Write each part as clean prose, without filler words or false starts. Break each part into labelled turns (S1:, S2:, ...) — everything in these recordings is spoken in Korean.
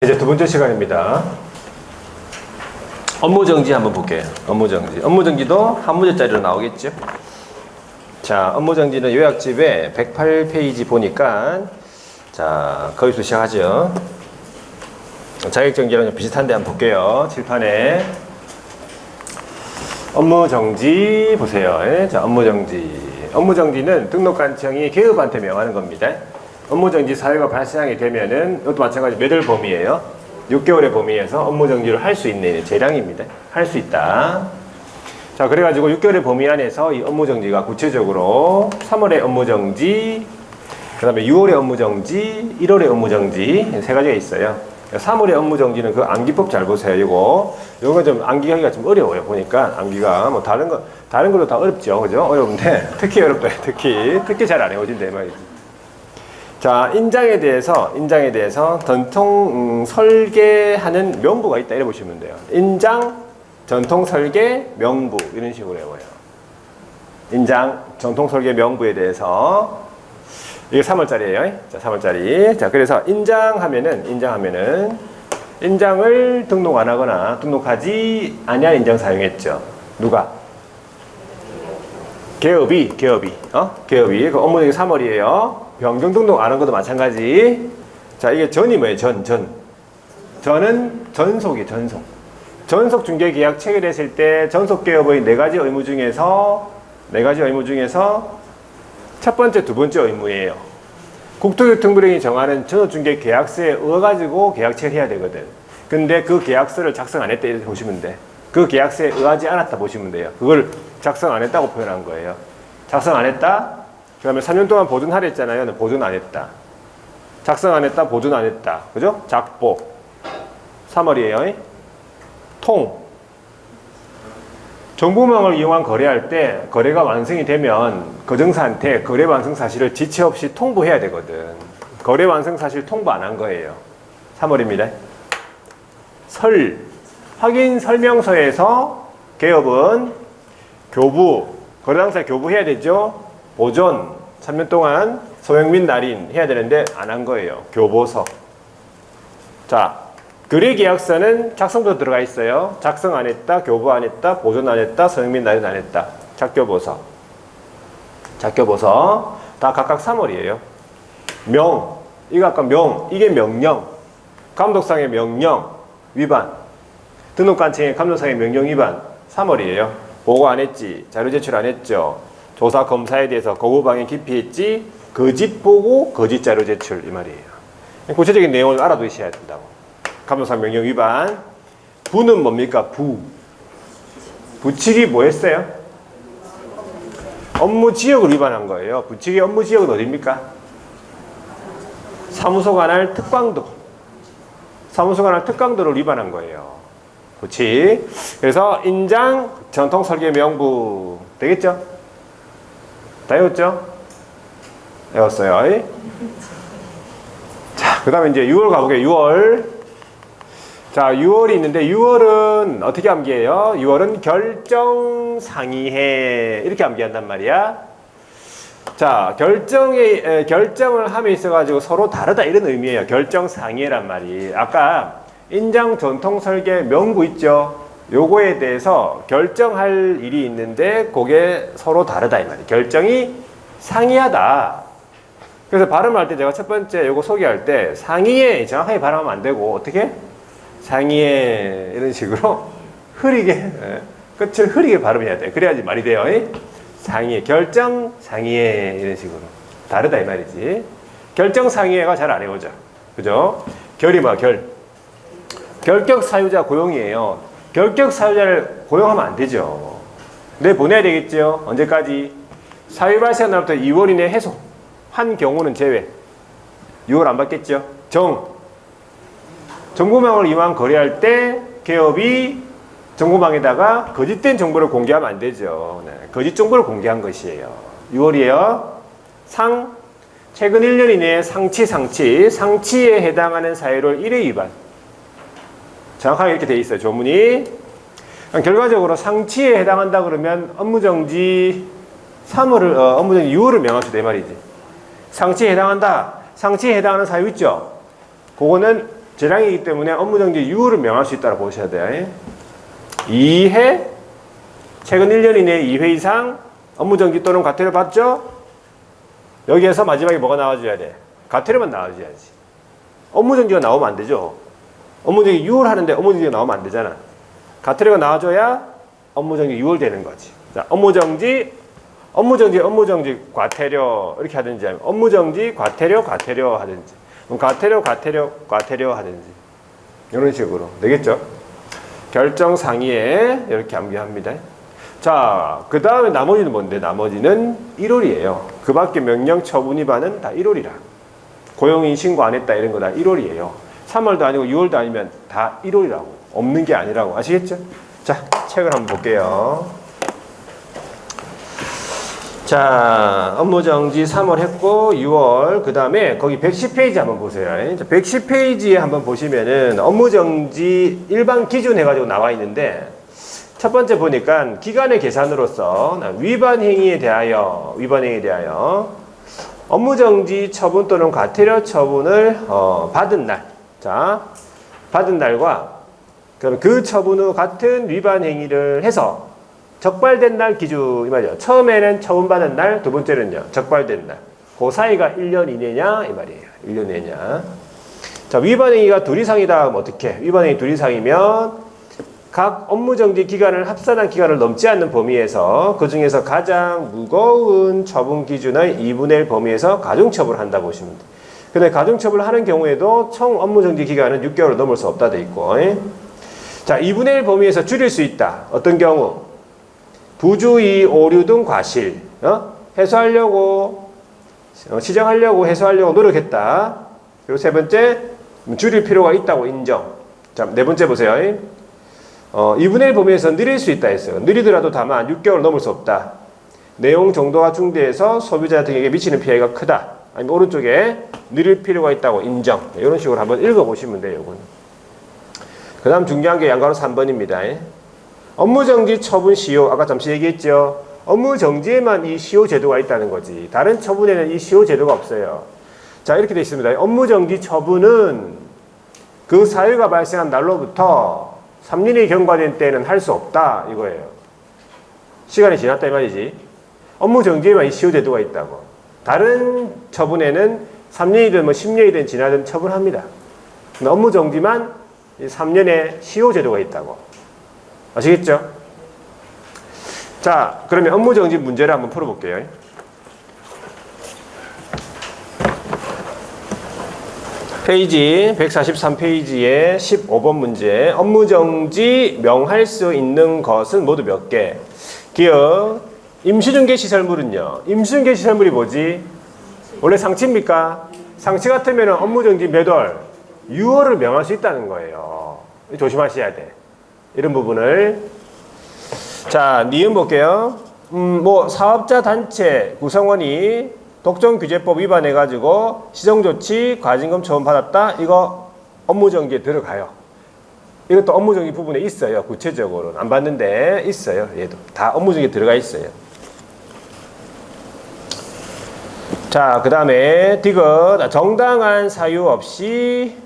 S1: 이제 두 번째 시간입니다. 업무정지 한번 볼게요. 업무정지. 업무정지도 한 문제짜리로 나오겠죠? 자, 업무정지는 요약집에 108페이지 보니까, 자, 거기서 시작하죠. 자격정지랑 좀 비슷한데 한번 볼게요. 칠판에. 업무정지 보세요. 예? 자, 업무정지. 업무정지는 등록관청이 개업한테 명하는 겁니다. 업무정지 사유가 발생하게 되면은 이것도 마찬가지 몇 월 범위예요? 6개월의 범위에서 업무정지를 할 수 있는 재량입니다. 할 수 있다. 자, 그래가지고 6개월의 범위 안에서 이 업무정지가 구체적으로 3월에 업무정지, 그 다음에 6월에 업무정지, 1월에 업무정지 세 가지가 있어요. 3월에 업무정지는 그 암기법 잘 보세요. 요거 좀 암기하기가 좀 어려워요. 보니까 암기가 뭐 다른 것도 다 어렵죠, 그죠? 어려운데 특히 어렵다. 특히 잘 안 해오신다 이 말이지. 자, 인장에 대해서 전통 설계하는 명부가 있다 이래 보시면 돼요. 인장 전통 설계 명부 이런 식으로 외워요. 인장 전통 설계 명부에 대해서 이게 3월짜리예요. 자, 3월짜리. 자, 그래서 인장하면은 인장을 등록 안 하거나 등록하지 아니한 인장 사용했죠. 누가? 개업이 그 업무정지 3월이에요. 변경 등록 안 한 것도 마찬가지. 자, 이게 전이 뭐예요? 전은 전속. 전속 중개 계약 체결했을 때 전속 개업의 네 가지 의무 중에서 첫 번째, 두 번째 의무예요. 국토교통부령이 정하는 전속 중개 계약서에 의해가지고 계약 체결해야 되거든. 근데 그 계약서를 작성 안 했다 이렇게 보시면 돼. 그 계약서에 의하지 않았다 보시면 돼요. 그걸 작성 안 했다고 표현한 거예요. 작성 안 했다? 그 다음에 3년 동안 보존하려 했잖아요. 보존 안 했다. 작성 안 했다, 보존 안 했다. 그죠? 작보. 3월이에요. 통. 정보망을 이용한 거래할 때 거래가 완성이 되면 거정사한테 거래 완성 사실을 지체 없이 통보해야 되거든. 거래 완성 사실 통보 안 한 거예요. 3월입니다. 설. 확인 설명서에서 개업은 교부, 거래당사 교부해야 되죠. 보존, 3년 동안 소형 및 날인 해야 되는데 안 한 거예요. 교보서. 자, 거래계약서는 작성부터 들어가 있어요. 작성 안 했다, 교부 안 했다, 보존 안 했다, 소형 및 날인 안 했다. 작교보서 다 각각 3월이에요. 명, 이거 아까 이게 명령. 감독상의 명령 위반. 등록관청의 감독상의 명령 위반 3월이에요. 보고 안 했지, 자료 제출 안 했죠. 조사 검사에 대해서 거부방해 기피했지, 거짓 보고 거짓 자료 제출 이 말이에요. 구체적인 내용을 알아두셔야 된다고. 감독상 명령 위반. 부는 뭡니까? 부칙이 뭐 했어요? 업무 지역을 위반한 거예요. 부칙의 업무 지역은 어디입니까? 사무소 관할 특강도를 위반한 거예요. 부칙. 그래서 인장 전통 설계 명부 되겠죠? 다 외웠죠? 외웠어요. 자, 그 다음에 이제 6월 가보게요. 6월. 자, 6월이 있는데 6월은 어떻게 암기해요? 6월은 결정상의해. 이렇게 암기한단 말이야. 자, 결정을 함에 있어가지고 서로 다르다 이런 의미예요. 결정상의해란 말이. 아까 인장 전통 설계 명부 있죠? 요거에 대해서 결정할 일이 있는데 그게 서로 다르다 이 말이에요. 결정이 상이하다. 그래서 발음할 때 제가 첫 번째 요거 소개할 때 상이에 정확하게 발음하면 안 되고 어떻게? 상이에 이런 식으로 흐리게 끝을 흐리게 발음해야 돼. 그래야지 말이 돼요. 상이에 결정 상이에 이런 식으로 다르다 이 말이지. 결정 상이에가 잘 안 해오죠. 그죠? 결이 뭐야? 결격 사유자 고용이에요. 결격 사유자를 고용하면 안 되죠. 내보내야 되겠죠. 언제까지? 사유 발생 날부터 2월 이내 해소. 한 경우는 제외. 6월 안 받겠죠. 정보망을 이용한 거래할 때 개업이 정보망에다가 거짓된 정보를 공개하면 안 되죠. 네, 거짓 정보를 공개한 것이에요. 6월이에요. 최근 1년 이내에 상치에 해당하는 사유를 1회 위반. 정확하게 이렇게 돼 있어요. 조문이. 결과적으로 상치에 해당한다 그러면 업무정지 6월을 명할 수 있다 이 말이지. 상치에 해당한다. 상치에 해당하는 사유 있죠. 그거는 재량이기 때문에 업무정지 이유를 명할 수 있다고 보셔야 돼요. 2회, 최근 1년 이내에 2회 이상 업무정지 또는 과태료 받죠? 여기에서 마지막에 뭐가 나와줘야 돼? 과태료만 나와줘야지. 업무정지가 나오면 안 되죠. 업무정지 유월하는데 업무정지가 나오면 안 되잖아. 과태료가 나와줘야 업무정지 유월되는 거지. 자, 업무정지, 과태료 이렇게 하든지 아니면 업무정지, 과태료 하든지 과태료 하든지 이런 식으로 되겠죠. 결정 상의에 이렇게 암기합니다. 자, 그 다음에 나머지는 뭔데? 나머지는 1월이에요. 그 밖에 명령 처분 위반은 다 1월이라. 고용인 신고 안 했다 이런 거 다 1월이에요. 3월도 아니고 6월도 아니면 다 1월이라고. 없는 게 아니라고. 아시겠죠? 자, 책을 한번 볼게요. 자, 업무정지 3월 했고 6월 그 다음에 거기 110페이지 한번 보세요. 110페이지에 한번 보시면은 업무정지 일반 기준 해가지고 나와 있는데 첫 번째 보니까 기간의 계산으로서 위반 행위에 대하여 업무정지 처분 또는 과태료 처분을 받은 날, 자, 받은 날과 그럼 그 처분 후 같은 위반 행위를 해서 적발된 날 기준 이 말이에요. 처음에는 처분받은 날, 두 번째는요 적발된 날. 그 사이가 1년 이내냐 이 말이에요. 1년 이내냐. 자, 위반 행위가 둘 이상이다 하면 어떻게? 위반 행위 둘 이상이면 각 업무정지 기간을 합산한 기간을 넘지 않는 범위에서 그 중에서 가장 무거운 처분 기준의 2분의 1 범위에서 가중처분을 한다 보시면 돼요. 근데 가중처분을 하는 경우에도 총 업무정지 기간은 6개월을 넘을 수 없다 돼 있고. 자, 2분의 1 범위에서 줄일 수 있다. 어떤 경우? 부주의, 오류 등 과실 해소하려고 시정하려고 해소하려고 노력했다. 그리고 세 번째 줄일 필요가 있다고 인정. 자, 네 번째 보세요. 2분의 1 범위에서 느릴 수 있다 했어요. 느리더라도 다만 6개월 넘을 수 없다. 내용 정도가 중대해서 소비자 등에게 미치는 피해가 크다. 아니면 오른쪽에 느릴 필요가 있다고 인정. 이런 식으로 한번 읽어보시면 돼요. 이건. 그 다음 중요한 게 양가로 3번입니다. 업무정지 처분 시효, 아까 잠시 얘기했죠. 업무정지에만 이 시효 제도가 있다는 거지. 다른 처분에는 이 시효 제도가 없어요. 자, 이렇게 되어 있습니다. 업무정지 처분은 그 사유가 발생한 날로부터 3년이 경과된 때는 할 수 없다 이거예요. 시간이 지났다 이 말이지. 업무정지에만 이 시효 제도가 있다고. 다른 처분에는 3년이든 뭐 10년이든 지나든 처분합니다. 근데 업무정지만 3년의 시효 제도가 있다고. 아시겠죠? 자, 그러면 업무정지 문제를 한번 풀어볼게요. 페이지 143페이지에 15번 문제. 업무정지 명할 수 있는 것은 모두 몇 개? 기억. 임시중개시설물은요. 임시중개시설물이 뭐지? 원래 상치입니까? 상치 같으면 업무정지 몇 월? 6월을 명할 수 있다는 거예요. 조심하셔야 돼. 이런 부분을. 자, 니은 볼게요. 뭐 사업자 단체 구성원이 독점규제법 위반해가지고 시정조치 과징금 처분 받았다. 이거 업무정지에 들어가요. 이것도 업무정지 부분에 있어요. 구체적으로는 안 봤는데 있어요. 얘도 다 업무정지에 들어가 있어요. 자, 그 다음에 디귿. 정당한 사유 없이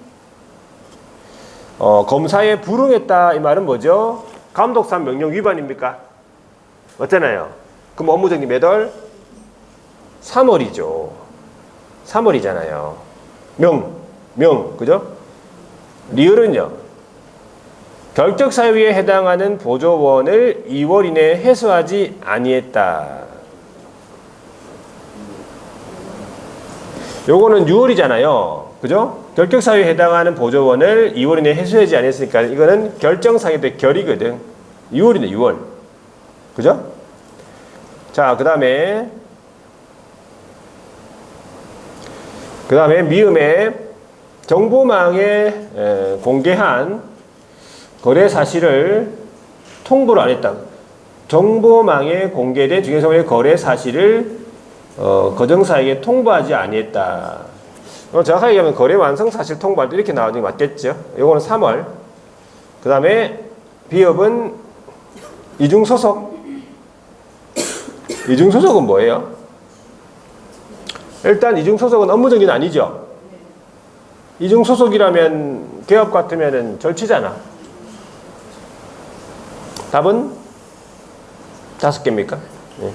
S1: 검사에 불응했다 이 말은 뭐죠? 감독상 명령 위반입니까? 맞잖아요. 그럼 업무정지 몇 월? 3월이죠. 3월이잖아요. 그죠? 리을은요. 결적 사유에 해당하는 보조원을 2월 이내에 해소하지 아니했다. 요거는 6월이잖아요. 그죠? 결격 사유에 해당하는 보조원을 2월 이내에 해소하지 않았으니까 이거는 결정상의 결이거든. 6월이네, 6월. 그죠? 자, 그 다음에 미음에 정보망에 공개한 거래 사실을 통보를 안 했다. 정보망에 공개된 중개사의 거래 사실을 거정사에게 통보하지 아니했다. 정확하게 얘기하면 거래 완성 사실 통보할 때 이렇게 나오는 게 맞겠죠. 요거는 3월. 그 다음에 비업은 이중소속. 이중소속은 뭐예요? 일단 이중소속은 업무정지는 아니죠. 이중 소속이라면 개업 같으면은 절치잖아. 답은 5개입니까? 네.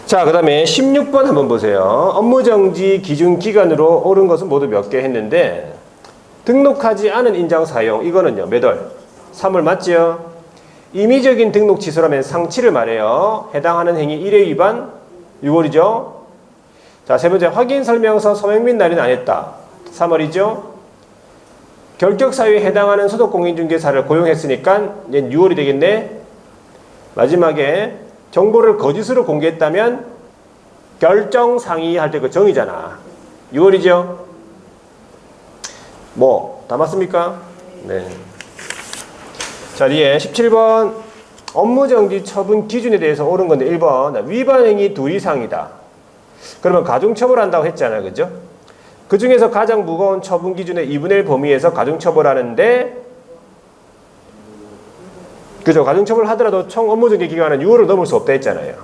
S1: 자, 그 다음에 16번 한번 보세요. 업무정지 기준 기간으로 옳은 것은 모두 몇 개 했는데 등록하지 않은 인장 사용 이거는요 몇 월? 3월 맞지요? 임의적인 등록 취소라면 상치를 말해요. 해당하는 행위 1회 위반 6월이죠. 자, 세 번째 확인 설명서 서명 및 날인 안 했다. 3월이죠. 결격 사유에 해당하는 소속 공인중개사를 고용했으니까 이제 6월이 되겠네. 마지막에 정보를 거짓으로 공개했다면 결정 상의 할 때 그 정의잖아. 6월이죠. 뭐 다 맞습니까? 네. 자, 뒤에 17번 업무정지 처분 기준에 대해서 옳은 건데 1번 위반 행위 2 이상이다. 그러면 가중처벌한다고 했잖아요. 그죠? 그 중에서 가장 무거운 처분 기준의 2분의 1 범위에서 가중처벌하는데 그죠? 가중처벌 하더라도 총 업무정지 기간은 6월을 넘을 수 없다 했잖아요.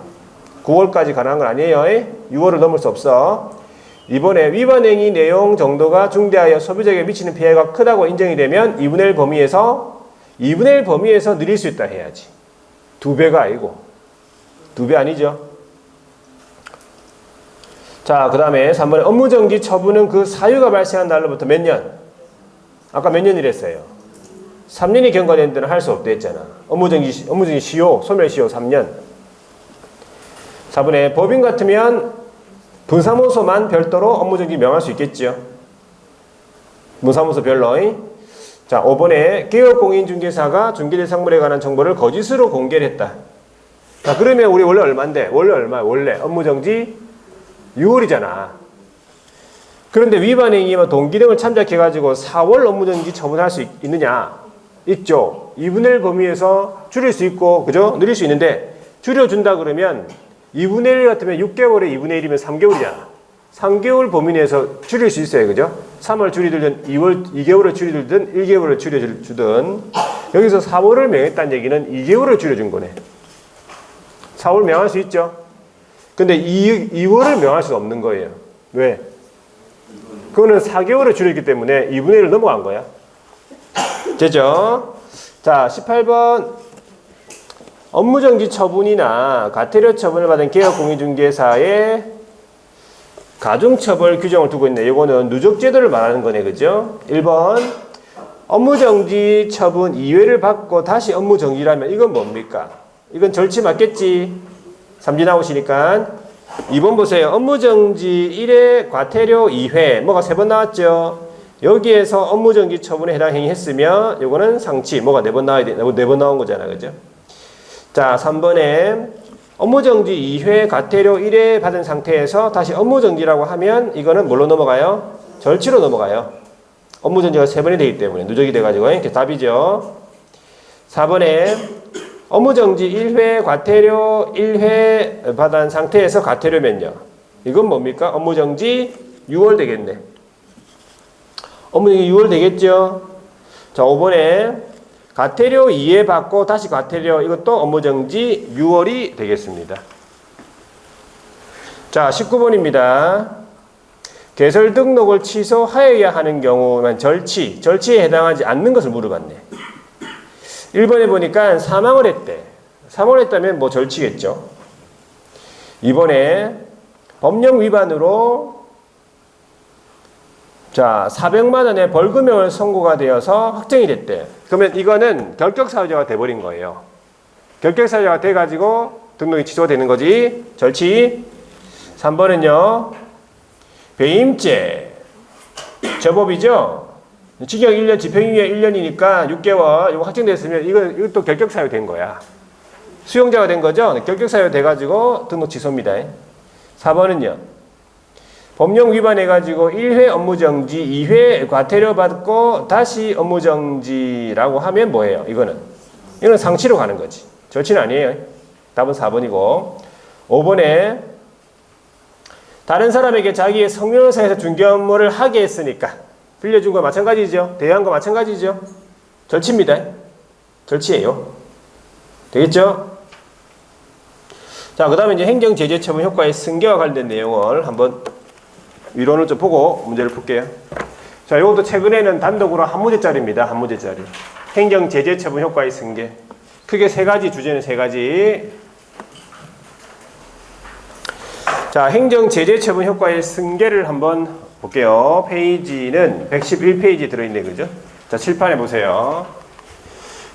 S1: 9월까지 가능한 건 아니에요. 6월을 넘을 수 없어. 이번에 위반 행위 내용 정도가 중대하여 소비자에게 미치는 피해가 크다고 인정이 되면 2분의 1 범위에서 2분의 1 범위에서 늘릴 수 있다 해야지. 2배가 아니고 2배 아니죠. 자, 그 다음에 3번에 업무정지 처분은 그 사유가 발생한 날로부터 몇 년? 아까 몇 년이랬어요? 3년이 경과된 데는 할 수 없다 했잖아. 업무정지 시효, 소멸시효 3년. 4번에 법인 같으면 분사무소만 별도로 업무정지 명할 수 있겠죠. 분사무소 별로. 자, 5번에 개업공인중개사가 중개대상물에 관한 정보를 거짓으로 공개를 했다. 자, 그러면 우리 원래 얼마인데? 원래 얼마야? 원래 업무정지 6월이잖아. 그런데 위반행위와 동기 등을 참작해가지고 4월 업무정지 처분할 수 있느냐? 있죠. 2분의 1 범위에서 줄일 수 있고, 그죠? 늘릴 수 있는데, 줄여준다 그러면 2분의 1 같으면 6개월에 2분의 1이면 3개월이잖아. 3개월 범위 내에서 줄일 수 있어요. 그죠? 3월 줄이든 2개월을 줄이든 1개월을 줄여주든 여기서 4월을 명했다는 얘기는 2개월을 줄여준 거네. 4월 명할 수 있죠. 근데 2월을 명할 수 없는 거예요. 왜? 그거는 4개월을 줄였기 때문에 2분의 1을 넘어간 거야. 됐죠? 자, 18번 업무정지 처분이나 과태료 처분을 받은 개업공인중개사의 가중처벌 규정을 두고 있네. 이거는 누적제도를 말하는 거네. 그죠? 1번 업무정지 처분 2회를 받고 다시 업무정지라면 이건 뭡니까? 이건 절치 맞겠지? 삼지 나오시니까 2번 보세요. 업무정지 1회 과태료 2회 뭐가 3번 나왔죠? 여기에서 업무정지 처분에 해당 행위 했으면 이거는 상치 뭐가 4번 나와야 돼. 4번 나온 거잖아. 그죠? 자, 3번에 업무정지 2회 과태료 1회 받은 상태에서 다시 업무정지라고 하면 이거는 뭘로 넘어가요? 절치로 넘어가요. 업무정지가 3번이 되기 때문에 누적이 돼가지고 이렇게 답이죠. 4번에 업무정지 1회 과태료 1회 받은 상태에서 과태료면요. 이건 뭡니까? 업무정지 6월 되겠네. 업무정지 6월 되겠죠. 자, 5번에 과태료 2회 받고 다시 과태료 이것도 업무정지 6월이 되겠습니다. 자, 19번입니다. 개설 등록을 취소하여야 하는 경우만 절치에 해당하지 않는 것을 물어봤네. 1번에 보니까 사망을 했대. 사망을 했다면 뭐 절치겠죠. 2번에 법령 위반으로 자, 400만 원의 벌금형을 선고가 되어서 확정이 됐대. 그러면 이거는 결격사유자가 돼버린 거예요. 결격사유자가 돼가지고 등록이 취소가 되는 거지. 절치. 3번은요. 배임죄. 저법이죠. 징역 1년, 집행유예 1년이니까 6개월. 이거 확정됐으면 이것도 결격사유 된 거야. 수용자가 된 거죠. 결격사유 돼가지고 등록 취소입니다. 4번은요. 법령 위반해가지고 1회 업무정지, 2회 과태료 받고 다시 업무정지라고 하면 뭐예요? 이거는 상치로 가는 거지. 절치는 아니에요. 답은 4번이고 5번에 다른 사람에게 자기의 성명을 사용해서 중개 업무를 하게 했으니까 빌려준 거 마찬가지죠. 대여한 거 마찬가지죠. 절치입니다. 절치예요. 되겠죠? 자, 그 다음에 이제 행정제재 처분 효과의 승계와 관련된 내용을 한번 이론을 좀 보고 문제를 풀게요. 자, 이것도 최근에는 단독으로 한 문제짜리입니다. 한 문제짜리. 행정 제재 처분 효과의 승계. 크게 세 가지, 주제는 세 가지. 자, 행정 제재 처분 효과의 승계를 한번 볼게요. 페이지는 111페이지 들어있네, 그죠? 자, 칠판에 보세요.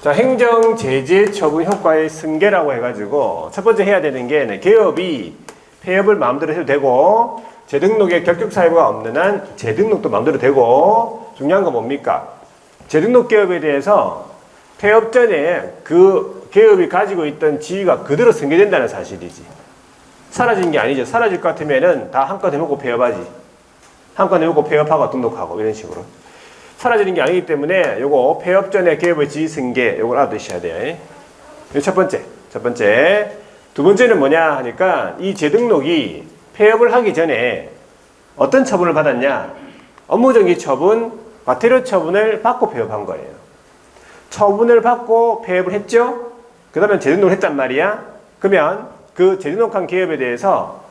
S1: 자, 행정 제재 처분 효과의 승계라고 해가지고 첫 번째 해야 되는 게 개업이 폐업을 마음대로 해도 되고 재등록에 결격 사유가 없는 한 재등록도 마음대로 되고 중요한 건 뭡니까? 재등록 개업에 대해서 폐업 전에 그 개업이 가지고 있던 지위가 그대로 승계된다는 사실이지. 사라진 게 아니죠. 사라질 것 같으면은 다 한건 해놓고 폐업하지. 한건 해놓고 폐업하고 등록하고 이런 식으로. 사라지는 게 아니기 때문에 요거 폐업 전에 개업의 지위 승계 요걸 알아두셔야 돼요. 이거 첫 번째. 두 번째는 뭐냐 하니까 이 재등록이 폐업을 하기 전에 어떤 처분을 받았냐? 업무정지 처분, 과태료 처분을 받고 폐업한 거예요. 처분을 받고 폐업을 했죠? 그 다음에 재등록을 했단 말이야. 그러면 그 재등록한 기업에 대해서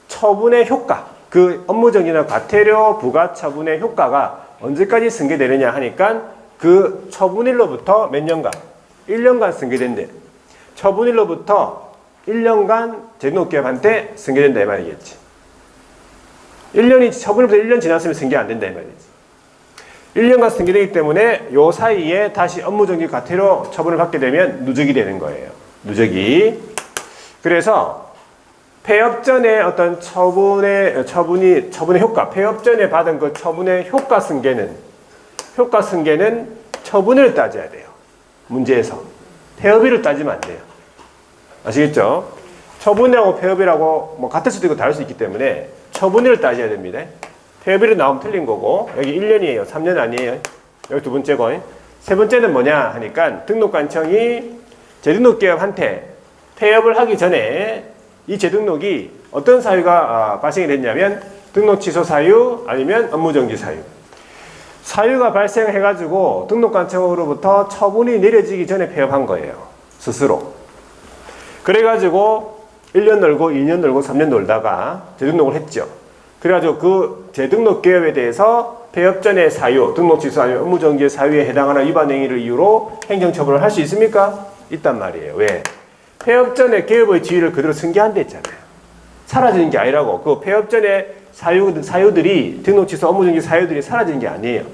S1: 처분의 효과, 그 업무정지나 과태료 부과 처분의 효과가 언제까지 승계되느냐 하니까 그 처분일로부터 몇 년간? 1년간 승계된대. 처분일로부터 1년간 재등록기업한테 승계된다 이 말이겠지. 1년이 처분일부터 1년 지났으면 승계 안 된다 이 말이지. 1년간 승계되기 때문에 요 사이에 다시 업무정지 과태료 처분을 받게 되면 누적이 되는 거예요. 누적이. 그래서 폐업 전에 어떤 처분의 효과, 폐업 전에 받은 그 처분의 효과 승계는 처분을 따져야 돼요. 문제에서. 폐업일을 따지면 안 돼요. 아시겠죠? 처분이라고 폐업이라고 뭐 같을 수도 있고 다를 수 있기 때문에 처분일을 따져야 됩니다. 폐업일이 나오면 틀린 거고 여기 1년이에요. 3년 아니에요. 여기 두 번째고. 세 번째는 뭐냐 하니까 등록관청이 재등록기업한테 폐업을 하기 전에 이 재등록이 어떤 사유가 발생이 됐냐면 등록 취소 사유 아니면 업무정지 사유. 사유가 발생해가지고 등록관청으로부터 처분이 내려지기 전에 폐업한 거예요. 스스로. 그래가지고 1년 놀고 2년 놀고 3년 놀다가 재등록을 했죠. 그래가지고 그 재등록 기업에 대해서 폐업 전의 사유, 등록 취소 아니면 업무정지의 사유에 해당하는 위반 행위를 이유로 행정처분을 할 수 있습니까? 있단 말이에요. 왜? 폐업 전에 기업의 지위를 그대로 승계한다 했잖아요. 사라지는 게 아니라고. 그 폐업 전에 사유들이 등록 취소 업무정지 사유들이 사라지는 게 아니에요.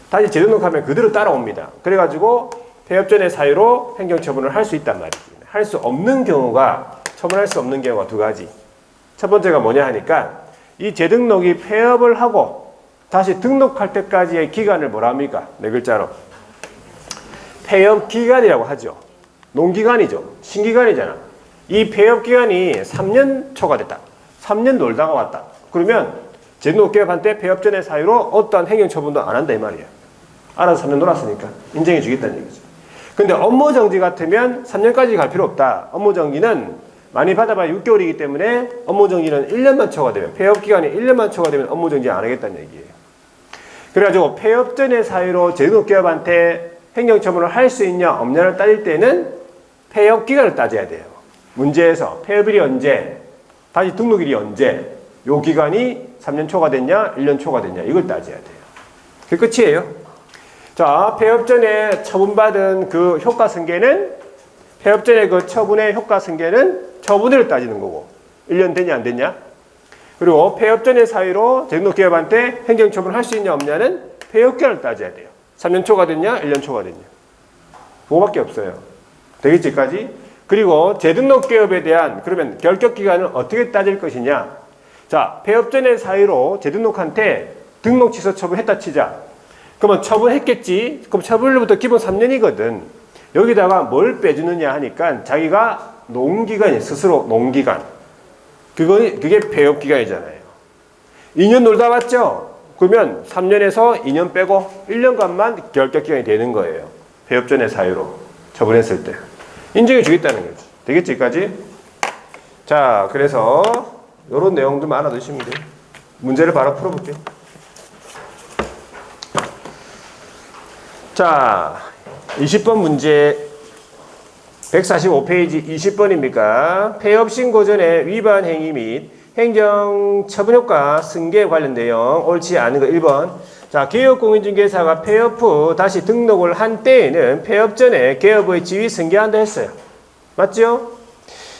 S1: 다시 재등록하면 그대로 따라옵니다. 그래가지고 폐업 전의 사유로 행정처분을 할 수 있단 말이지. 할 수 없는 경우가 처분할 수 없는 경우가 두 가지. 첫 번째가 뭐냐 하니까 이 재등록이 폐업을 하고 다시 등록할 때까지의 기간을 뭐라 합니까? 네 글자로 폐업 기간이라고 하죠. 농기간이죠. 신기간이잖아. 이 폐업 기간이 3년 초과됐다. 3년 놀다가 왔다. 그러면 재등록기업한테 폐업 전의 사유로 어떠한 행정처분도 안 한다 이 말이야. 알아서 3년 놀았으니까 인정해 주겠다는 얘기죠. 근데 업무정지 같으면 3년까지 갈 필요 없다. 업무정지는 많이 받아봐야 6개월이기 때문에 업무정지는 1년만 초과되면 폐업기간이 1년만 초과되면 업무정지 안 하겠다는 얘기예요. 그래가지고 폐업 전의 사유로 재등록기업한테 행정처분을 할 수 있냐 없냐를 따질 때는 폐업기간을 따져야 돼요. 문제에서 폐업일이 언제, 다시 등록일이 언제, 요 기간이 3년 초과됐냐 1년 초과됐냐 이걸 따져야 돼요. 그게 끝이에요. 자, 폐업 전에 처분받은 그 효과 승계는 폐업 전에 그 처분의 효과 승계는 처분을 따지는 거고 1년 됐냐 안 됐냐. 그리고 폐업 전의 사유로 재등록기업한테 행정처분을 할 수 있냐 없냐는 폐업기간을 따져야 돼요. 3년 초과됐냐 1년 초과됐냐. 그거밖에 없어요. 되겠지까지? 그리고 재등록기업에 대한 그러면 결격기간은 어떻게 따질 것이냐. 자, 폐업 전의 사유로 재등록한테 등록 취소 처분했다 치자. 그러면 처분했겠지. 그럼 처분일부터 기본 3년이거든. 여기다가 뭘 빼주느냐 하니까 자기가 농기간이 스스로 농기간. 그게 폐업기간이잖아요. 2년 놀다 왔죠? 그러면 3년에서 2년 빼고 1년간만 결격기간이 되는 거예요. 폐업 전의 사유로 처분했을 때. 인정해 주겠다는 거지. 되겠지, 여기까지? 자, 그래서 이런 내용들만 알아두시면 돼요. 문제를 바로 풀어볼게요. 자, 20번 문제 145페이지 20번입니까? 폐업 신고 전에 위반 행위 및 행정처분 효과 승계에 관련 내용 옳지 않은 거 1번 자, 개업공인중개사가 폐업 후 다시 등록을 한 때에는 폐업 전에 개업의 지위 승계한다 했어요. 맞죠?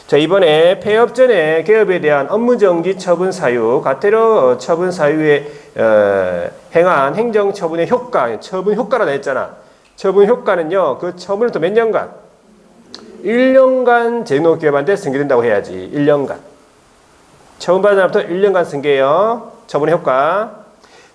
S1: 자, 이번에 폐업 전에 개업에 대한 업무정지 처분 사유, 과태료 처분 사유에 행한 행정처분의 효과, 처분 효과라고 했잖아. 처분 효과는요, 그 처분을 또 몇 년간? 1년간 재등록기업한테 승계된다고 해야지. 1년간. 처분받은 날부터 1년간 승계요. 처분의 효과.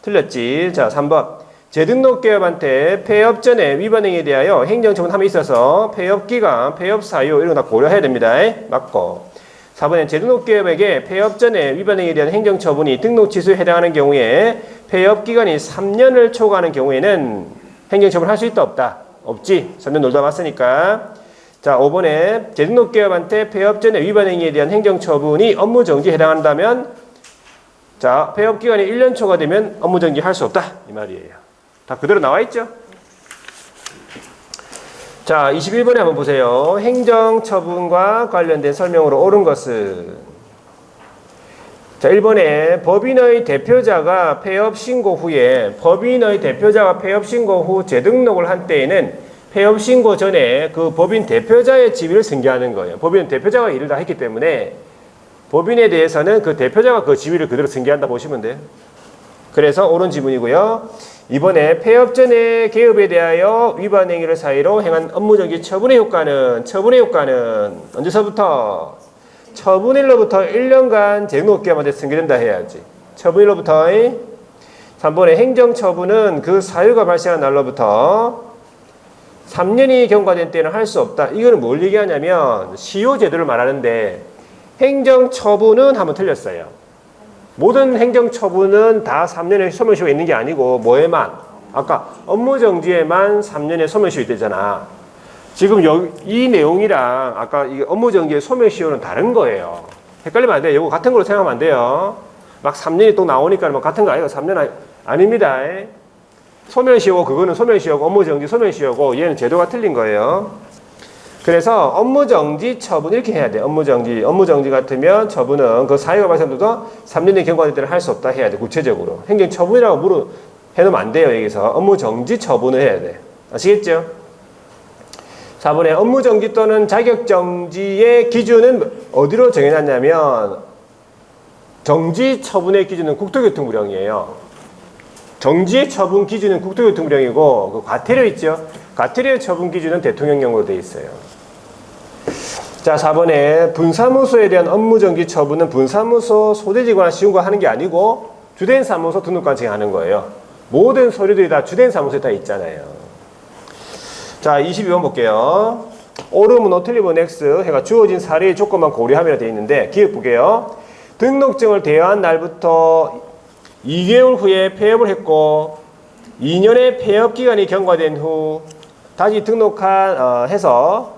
S1: 틀렸지. 자, 3번. 재등록기업한테 폐업 전에 위반 행위에 대하여 행정처분함에 있어서 폐업기간, 폐업사유 이런 거 다 고려해야 됩니다. 맞고. 4번에 재등록기업에게 폐업 전에 위반 행위에 대한 행정처분이 등록 취소에 해당하는 경우에 폐업기간이 3년을 초과하는 경우에는 행정처분을 할 수 있다 없다? 없지. 3년 놀다 왔으니까. 자, 5번에 재등록기업한테 폐업 전에 위반 행위에 대한 행정처분이 업무정지에 해당한다면 자, 폐업기간이 1년 초과되면 업무정지 할 수 없다. 이 말이에요. 다 그대로 나와 있죠? 자, 21번에 한번 보세요. 행정처분과 관련된 설명으로 옳은 것은 자, 1번에 법인의 대표자가 폐업 신고 후에 재등록을 한 때에는 폐업 신고 전에 그 법인 대표자의 지위를 승계하는 거예요. 법인 대표자가 일을 다 했기 때문에 법인에 대해서는 그 대표자가 그 지위를 그대로 승계한다 보시면 돼요. 그래서 옳은 지문이고요. 이번에 폐업 전에 개업에 대하여 위반 행위를 사유로 행한 업무정지 처분의 효과는 언제서부터? 처분일로부터 1년간 재등록기업한테 승계된다 해야지. 처분일로부터 3번에 행정처분은 그 사유가 발생한 날로부터 3년이 경과된 때는 할 수 없다. 이거는 뭘 얘기하냐면 시효제도를 말하는데 행정처분은 한번 틀렸어요. 모든 행정처분은 다 3년의 소멸시효가 있는 게 아니고 뭐에만? 아까 업무정지에만 3년의 소멸시효 있대잖아. 지금 이 내용이랑 아까 이 업무정지의 소멸시효는 다른 거예요. 헷갈리면 안 돼요. 이거 같은 걸로 생각하면 안 돼요. 막 3년이 또 나오니까 뭐 같은 거 아니고 3년 아닙니다. 소멸시효고 그거는 소멸시효고 업무정지 소멸시효고 얘는 제도가 틀린 거예요. 그래서 업무정지 처분 이렇게 해야 돼. 업무정지 같으면 처분은 그 사유가 발생돼도 3년의 경과될 때는 할 수 없다 해야 돼. 구체적으로. 행정처분이라고 해놓으면 안 돼요. 여기서 업무정지 처분을 해야 돼. 아시겠죠? 4번에 업무정지 또는 자격정지의 기준은 어디로 정해놨냐면 정지 처분의 기준은 국토교통부령이에요. 정지의 처분 기준은 국토교통부령이고 그 과태료 있죠? 과태료 처분 기준은 대통령령으로 되어 있어요. 자, 4번에 분사무소에 대한 업무정지 처분은 분사무소 소재지구나 시군과 하는 게 아니고 주된 사무소 등록관청이 하는 거예요. 모든 서류들이 다 주된 사무소에 다 있잖아요. 자, 22번 볼게요. 옳으면 틀리면 X 해가 주어진 사례의 조건만 고려하면 되어 있는데 기억 볼게요. 등록증을 대여한 날부터 2개월 후에 폐업을 했고 2년의 폐업 기간이 경과된 후 다시 해서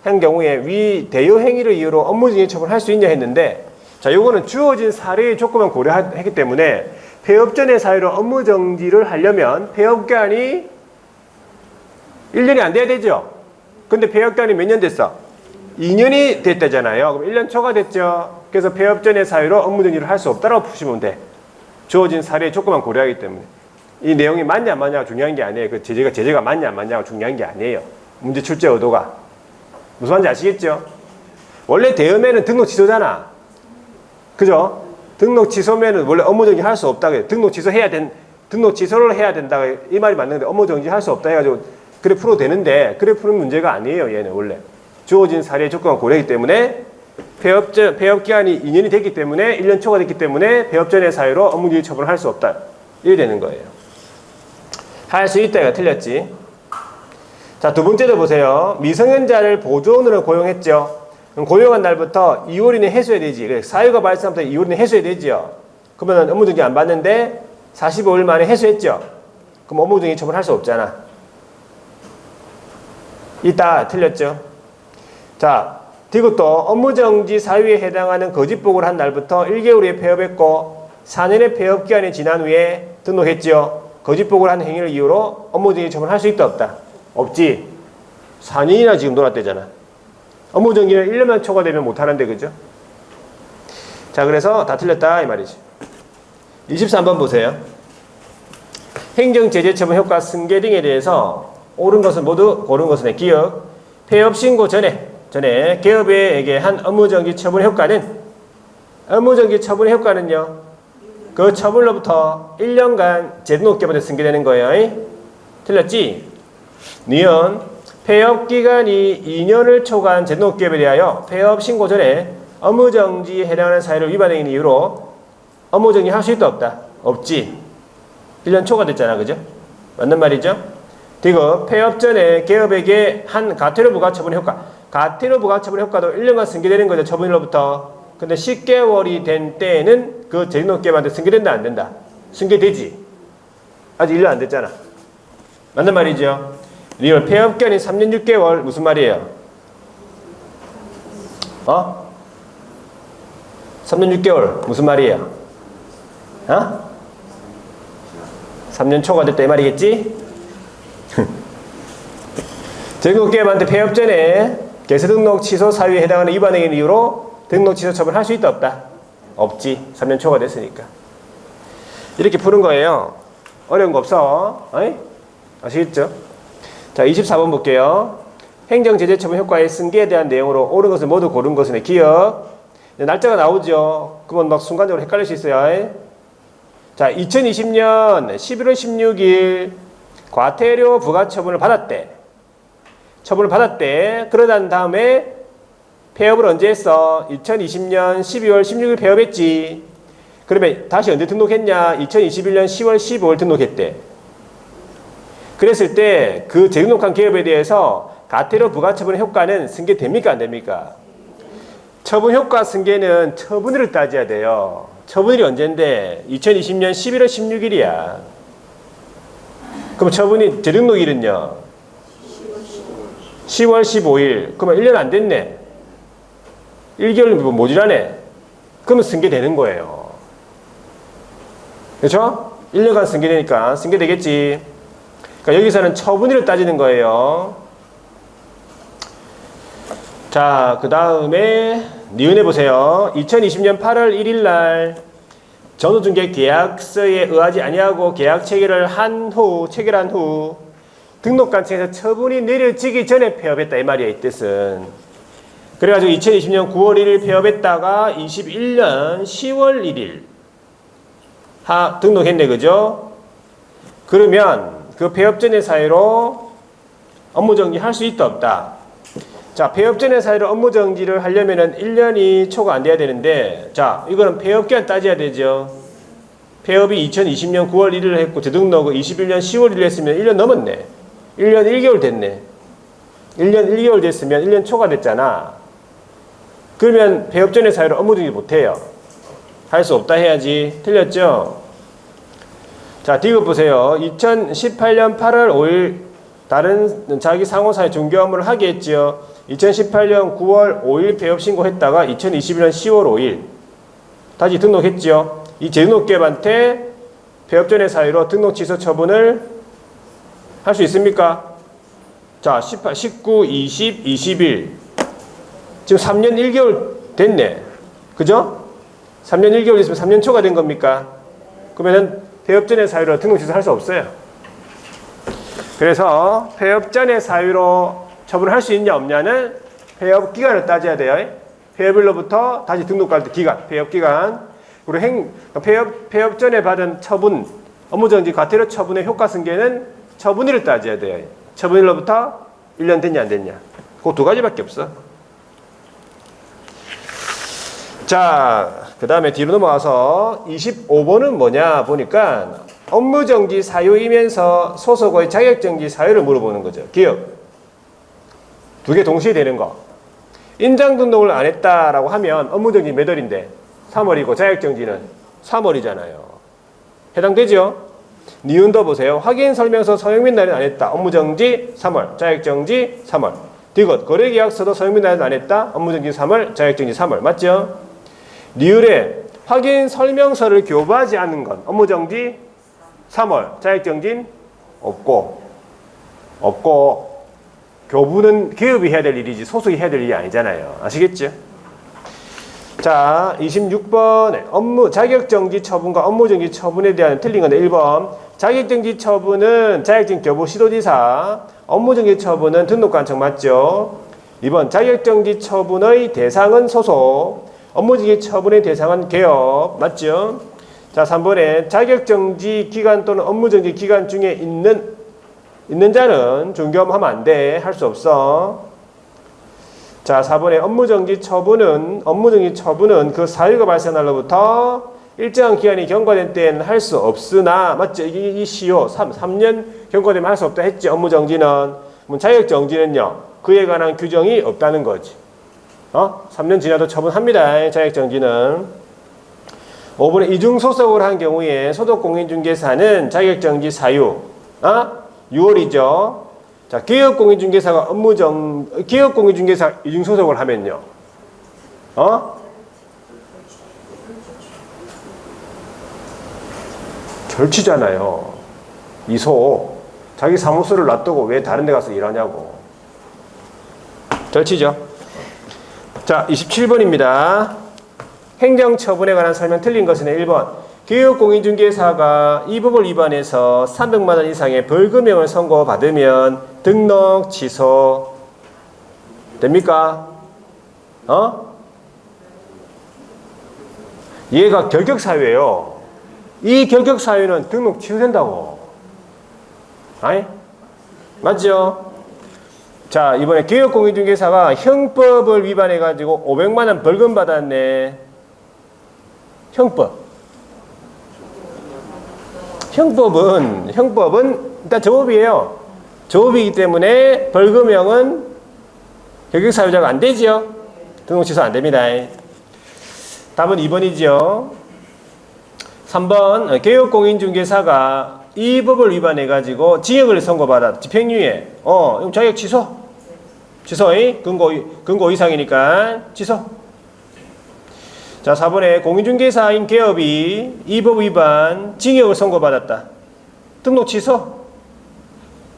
S1: 한 경우에 위 대여 행위를 이유로 업무정지 처분을 할 수 있냐 했는데 자, 요거는 주어진 사례의 조건만 고려했기 때문에 폐업 전의 사유로 업무정지를 하려면 폐업 기간이 1년이 안 돼야 되죠. 근데 폐업 기간이 몇 년 됐어? 2년이 됐다잖아요. 그럼 1년 초과됐죠. 그래서 폐업 전의 사유로 업무정지를 할 수 없다고 보시면 돼. 주어진 사례의 조건만 고려하기 때문에. 이 내용이 맞냐 안 맞냐가 중요한 게 아니에요. 그 제재가 맞냐 안 맞냐가 중요한 게 아니에요. 문제 출제 의도가. 무슨 말인지 아시겠죠? 원래 대여면은 등록 취소잖아. 그죠? 등록 취소면은 원래 업무정지 할 수 없다. 등록 취소를 해야 된다. 이 말이 맞는데 업무정지 할 수 없다 해가지고 그래 풀어도 되는데 그래 푸는 문제가 아니에요. 얘는 원래. 주어진 사례의 조건을 고려하기 때문에 폐업 기간이 2년이 됐기 때문에 1년 초과됐기 때문에 폐업 전의 사유로 업무정지 처분을 할 수 없다. 이래 되는 거예요. 할 수 있다가 틀렸지. 자, 두 번째도 보세요. 미성년자를 보조원으로 고용했죠. 그럼 고용한 날부터 2월 이내 해소해야 되지. 사유가 발생부터 2월 이내 해소해야 되죠. 그러면 업무정지 안 받는데 45일 만에 해소했죠. 그럼 업무정지 처분할 수 없잖아. 이따 틀렸죠. 자, 이것도 업무정지 사유에 해당하는 거짓보고를 한 날부터 1개월 후에 폐업했고 4년의 폐업 기간이 지난 후에 등록했죠. 거짓보고를 한 행위를 이유로 업무정지 처분할 수 있다 없다? 없지. 4년이나 지금 놀았대잖아. 업무정지는 1년만 초과되면 못하는데 그죠? 자, 그래서 다 틀렸다 이 말이지. 23번 보세요. 행정제재 처분 효과 승계 등에 대해서 옳은 것은 모두 고른 것은 기억. 폐업 신고 전에 개업에게 한 업무정지 처분 효과는 그 처분로부터 1년간 재등록기업한테 승계되는 거예요. 틀렸지? 니은 폐업기간이 2년을 초과한 재등록기업에 대하여 폐업 신고 전에 업무정지에 해당하는 사유를 위반한 이유로 업무정지 할 수 있다 없다? 없지. 1년 초과됐잖아. 그죠? 맞는 말이죠? 그리고 폐업 전에 개업에게 한 가태료 부과처분 효과. 가태료 부과처분 효과도 1년간 승계되는 거죠. 처분일로부터. 근데 10개월이 된 때에는 그 재등록기업한테 승계된다 안 된다? 승계되지. 아직 1년 안 됐잖아. 맞는 말이죠? 리얼 폐업기간이 3년 6개월 무슨 말이에요? 3년 6개월 무슨 말이에요? 3년 초과됐다 이 말이겠지? 재등록기업한테 폐업 전에 개수등록 취소 사유에 해당하는 위반 행위 이유로 등록 취소 처분할 수 있다 없다? 없지. 3년 초과됐으니까. 이렇게 푸는 거예요. 어려운 거 없어. 어이? 아시겠죠? 자, 24번 볼게요. 행정제재 처분 효과의 승계에 대한 내용으로 옳은 것을 모두 고른 것은 기억. 날짜가 나오죠. 그러면 막 순간적으로 헷갈릴 수 있어요. 자, 2020년 11월 16일 과태료 부과처분을 받았대. 그러던 다음에 폐업을 언제 했어? 2020년 12월 16일 폐업했지. 그러면 다시 언제 등록했냐? 2021년 10월 15일 등록했대. 그랬을 때 그 재등록한 기업에 대해서 가태료 부과처분의 효과는 승계됩니까? 안 됩니까? 처분 효과 승계는 처분일을 따져야 돼요. 처분일이 언젠데? 2020년 11월 16일이야. 그럼 처분이 재등록일은요? 10월 15일. 그러면 1년 안 됐네. 1개월 모자라네. 그러면 승계되는 거예요. 그렇죠? 1년간 승계되니까 승계되겠지. 그러니까 여기서는 처분일을 따지는 거예요. 자, 그 다음에 니은해 보세요. 2020년 8월 1일 날 전후중개 계약서에 의하지 아니하고 계약 체결한 후 등록관청에서 처분이 내려지기 전에 폐업했다 이 말이야. 이 뜻은. 그래가지고 2020년 9월 1일 폐업했다가 21년 10월 1일 등록했네. 그죠? 그러면 그 폐업 전의 사유로 업무정지 할 수 있다 없다? 자, 폐업 전의 사유로 업무정지를 하려면은 1년이 초과 안 돼야 되는데, 자, 이거는 폐업기간 따져야 되죠. 폐업이 2020년 9월 1일 했고 재등록을 21년 10월 1일 했으면 1년 넘었네. 1년 1개월 됐네. 1년 1개월 됐으면 1년 초과됐잖아. 그러면 폐업 전의 사유로 업무정지 못해요. 할 수 없다 해야지. 틀렸죠? 자, 디귿 보세요. 2018년 8월 5일 다른 자기 상호사의 중개 업무를 하게 했지요. 2018년 9월 5일 폐업 신고했다가 2021년 10월 5일 다시 등록했지요. 이 재등록기업한테 폐업 전의 사유로 등록 취소 처분을 할 수 있습니까? 자, 18, 19, 20, 21 지금 3년 1개월 됐네. 그죠? 3년 1개월 있으면 3년 초가 된 겁니까? 그러면은 폐업 전의 사유로 등록 취소 할 수 없어요. 그래서 폐업 전의 사유로 처분을 할 수 있냐 없냐는 폐업 기간을 따져야 돼요. 폐업일로부터 다시 등록할 때 기간, 폐업 기간. 그리고 폐업 전에 받은 처분, 업무정지 과태료 처분의 효과 승계는 처분일을 따져야 돼요. 처분일로부터 1년 됐냐 안 됐냐. 그 두 가지밖에 없어. 자, 그 다음에 뒤로 넘어와서 25번은 뭐냐 보니까 업무정지 사유이면서 소속의 자격정지 사유를 물어보는 거죠. 기억. 두 개 동시에 되는 거. 인장등록을 안 했다라고 하면 업무정지 몇 월인데? 3월이고 자격정지는 3월이잖아요. 해당되죠? 니은도 보세요. 확인설명서 서명 및 날인 안 했다. 업무정지 3월, 자격정지 3월. 디귿. 거래계약서도 서명 및 날인 안 했다. 업무정지 3월, 자격정지 3월. 맞죠? 리을에 확인설명서를 교부하지 않는 건 업무정지 3월, 자격정지는 없고 교부는 기업이 해야 될 일이지 소속이 해야 될 일이 아니잖아요. 아시겠죠? 자, 26번에 자격정지 처분과 업무정지 처분에 대한 틀린 건데 1번 자격정지 처분은 자격증 교부 시도지사, 업무정지 처분은 등록관청 맞죠? 2번 자격정지 처분의 대상은 소속, 업무정지 처분의 대상은 개업 맞죠? 자 3번에 자격정지 기간 또는 업무정지 기간 중에 있는 자는 중개업하면 안 돼. 할 수 없어. 자 4번에 업무정지 처분은 그 사유가 발생한 날로부터 일정한 기간이 경과된 때에는 할 수 없으나 맞죠? 이 시효 3년 경과되면 할 수 없다 했지. 업무정지는. 자격정지는요 그에 관한 규정이 없다는 거지. 3년 지나도 처분합니다. 자격정지는. 5번에 이중소속을 한 경우에 소속공인중개사는 자격정지 사유 6월이죠. 자, 기업공인중개사가 기업공인중개사 이중소속을 하면요. 절치잖아요. 이소. 자기 사무소를 놔두고 왜 다른 데 가서 일하냐고. 절치죠. 자, 27번입니다. 행정처분에 관한 설명 틀린 것은 1번. 기업공인중개사가 이 법을 위반해서 300만 원 이상의 벌금형을 선고받으면 등록 취소 됩니까? 얘가 결격사유예요. 이 결격사유는 등록 취소된다고. 아니? 맞죠? 자, 이번에 기업공인중개사가 형법을 위반해가지고 500만 원 벌금 받았네. 형법은 일단 저법이에요. 저법이기 때문에 벌금형은 결격사유자가 안 되지요. 등록 취소 안 됩니다. 답은 2번이죠. 3번 개업공인중개사가 이 법을 위반해가지고 징역을 선고받아 집행유예. 이거 자격 취소의 근고 이상이니까 취소. 자 4번에 공인중개사인 개업이 이 법 위반 징역을 선고받았다. 등록 취소.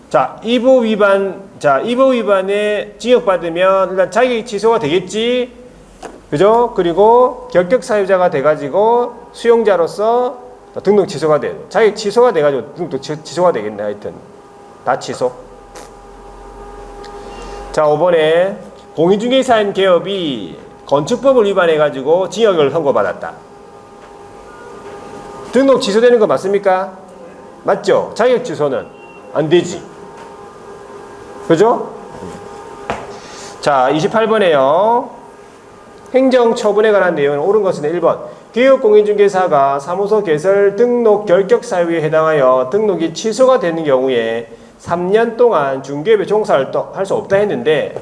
S1: 자 이 법 위반에 징역 받으면 일단 자격이 취소가 되겠지. 그죠? 그리고 결격 사유자가 돼가지고 수용자로서 등록 취소가 돼. 자격 취소가 돼가지고 등록 취소가 되겠네. 하여튼 다 취소. 자 5번에 공인중개사인 개업이 건축법을 위반해가지고 징역을 선고받았다. 등록 취소되는 거 맞습니까? 맞죠? 자격 취소는 안 되지. 그죠? 자 28번에요. 행정처분에 관한 내용은 옳은 것은 1번. 기업공인중개사가 사무소 개설 등록 결격 사유에 해당하여 등록이 취소가 되는 경우에 3년 동안 중개업에 종사할 수 없다 했는데,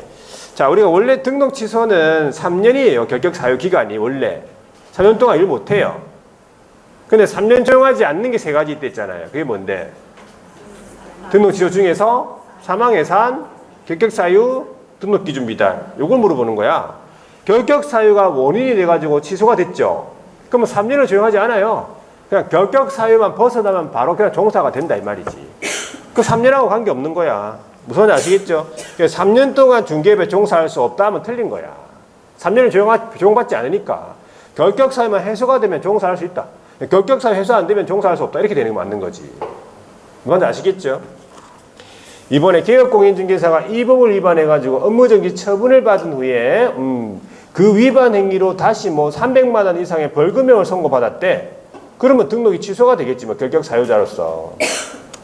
S1: 자 우리가 원래 등록 취소는 3년이에요. 결격 사유 기간이 원래 3년 동안 일 못해요. 근데 3년 적용하지 않는 게 3가지 있댔잖아요. 그게 뭔데? 등록 취소 중에서 사망해산, 결격 사유, 등록 기준 미달. 요걸 물어보는 거야. 결격 사유가 원인이 돼가지고 취소가 됐죠. 그러면 3년을 적용하지 않아요. 그냥 결격 사유만 벗어나면 바로 그냥 종사가 된다 이 말이지. 그 3년하고 관계없는 거야. 무슨 말인지 아시겠죠? 3년 동안 중개업에 종사할 수 없다 하면 틀린 거야. 3년을 적용받지 않으니까. 결격 사유만 해소가 되면 종사할 수 있다. 결격 사유 해소 안 되면 종사할 수 없다. 이렇게 되는 거 맞는 거지. 뭔지 아시겠죠? 이번에 기업공인중개사가 이 법을 위반해가지고 업무정지 처분을 받은 후에 그 위반 행위로 다시 300만 원 이상의 벌금형을 선고받았대. 그러면 등록이 취소가 되겠지 뭐 결격 사유자로서.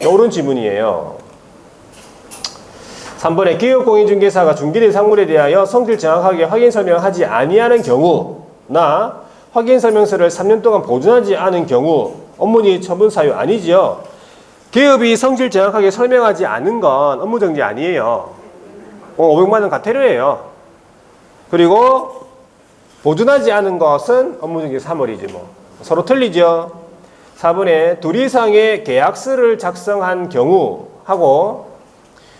S1: 옳은 지문이에요. 3번에 기업공인중개사가 중개대상물에 대하여 성질 정확하게 확인 설명하지 아니하는 경우나 확인설명서를 3년 동안 보존하지 않은 경우 업무정지 처분 사유 아니지요. 기업이 성질 정확하게 설명하지 않은 건 업무정지 아니에요. 500만 원 과태료예요. 그리고 보존하지 않은 것은 업무정지 3월이지 뭐. 서로 틀리죠. 4번에 둘 이상의 계약서를 작성한 경우하고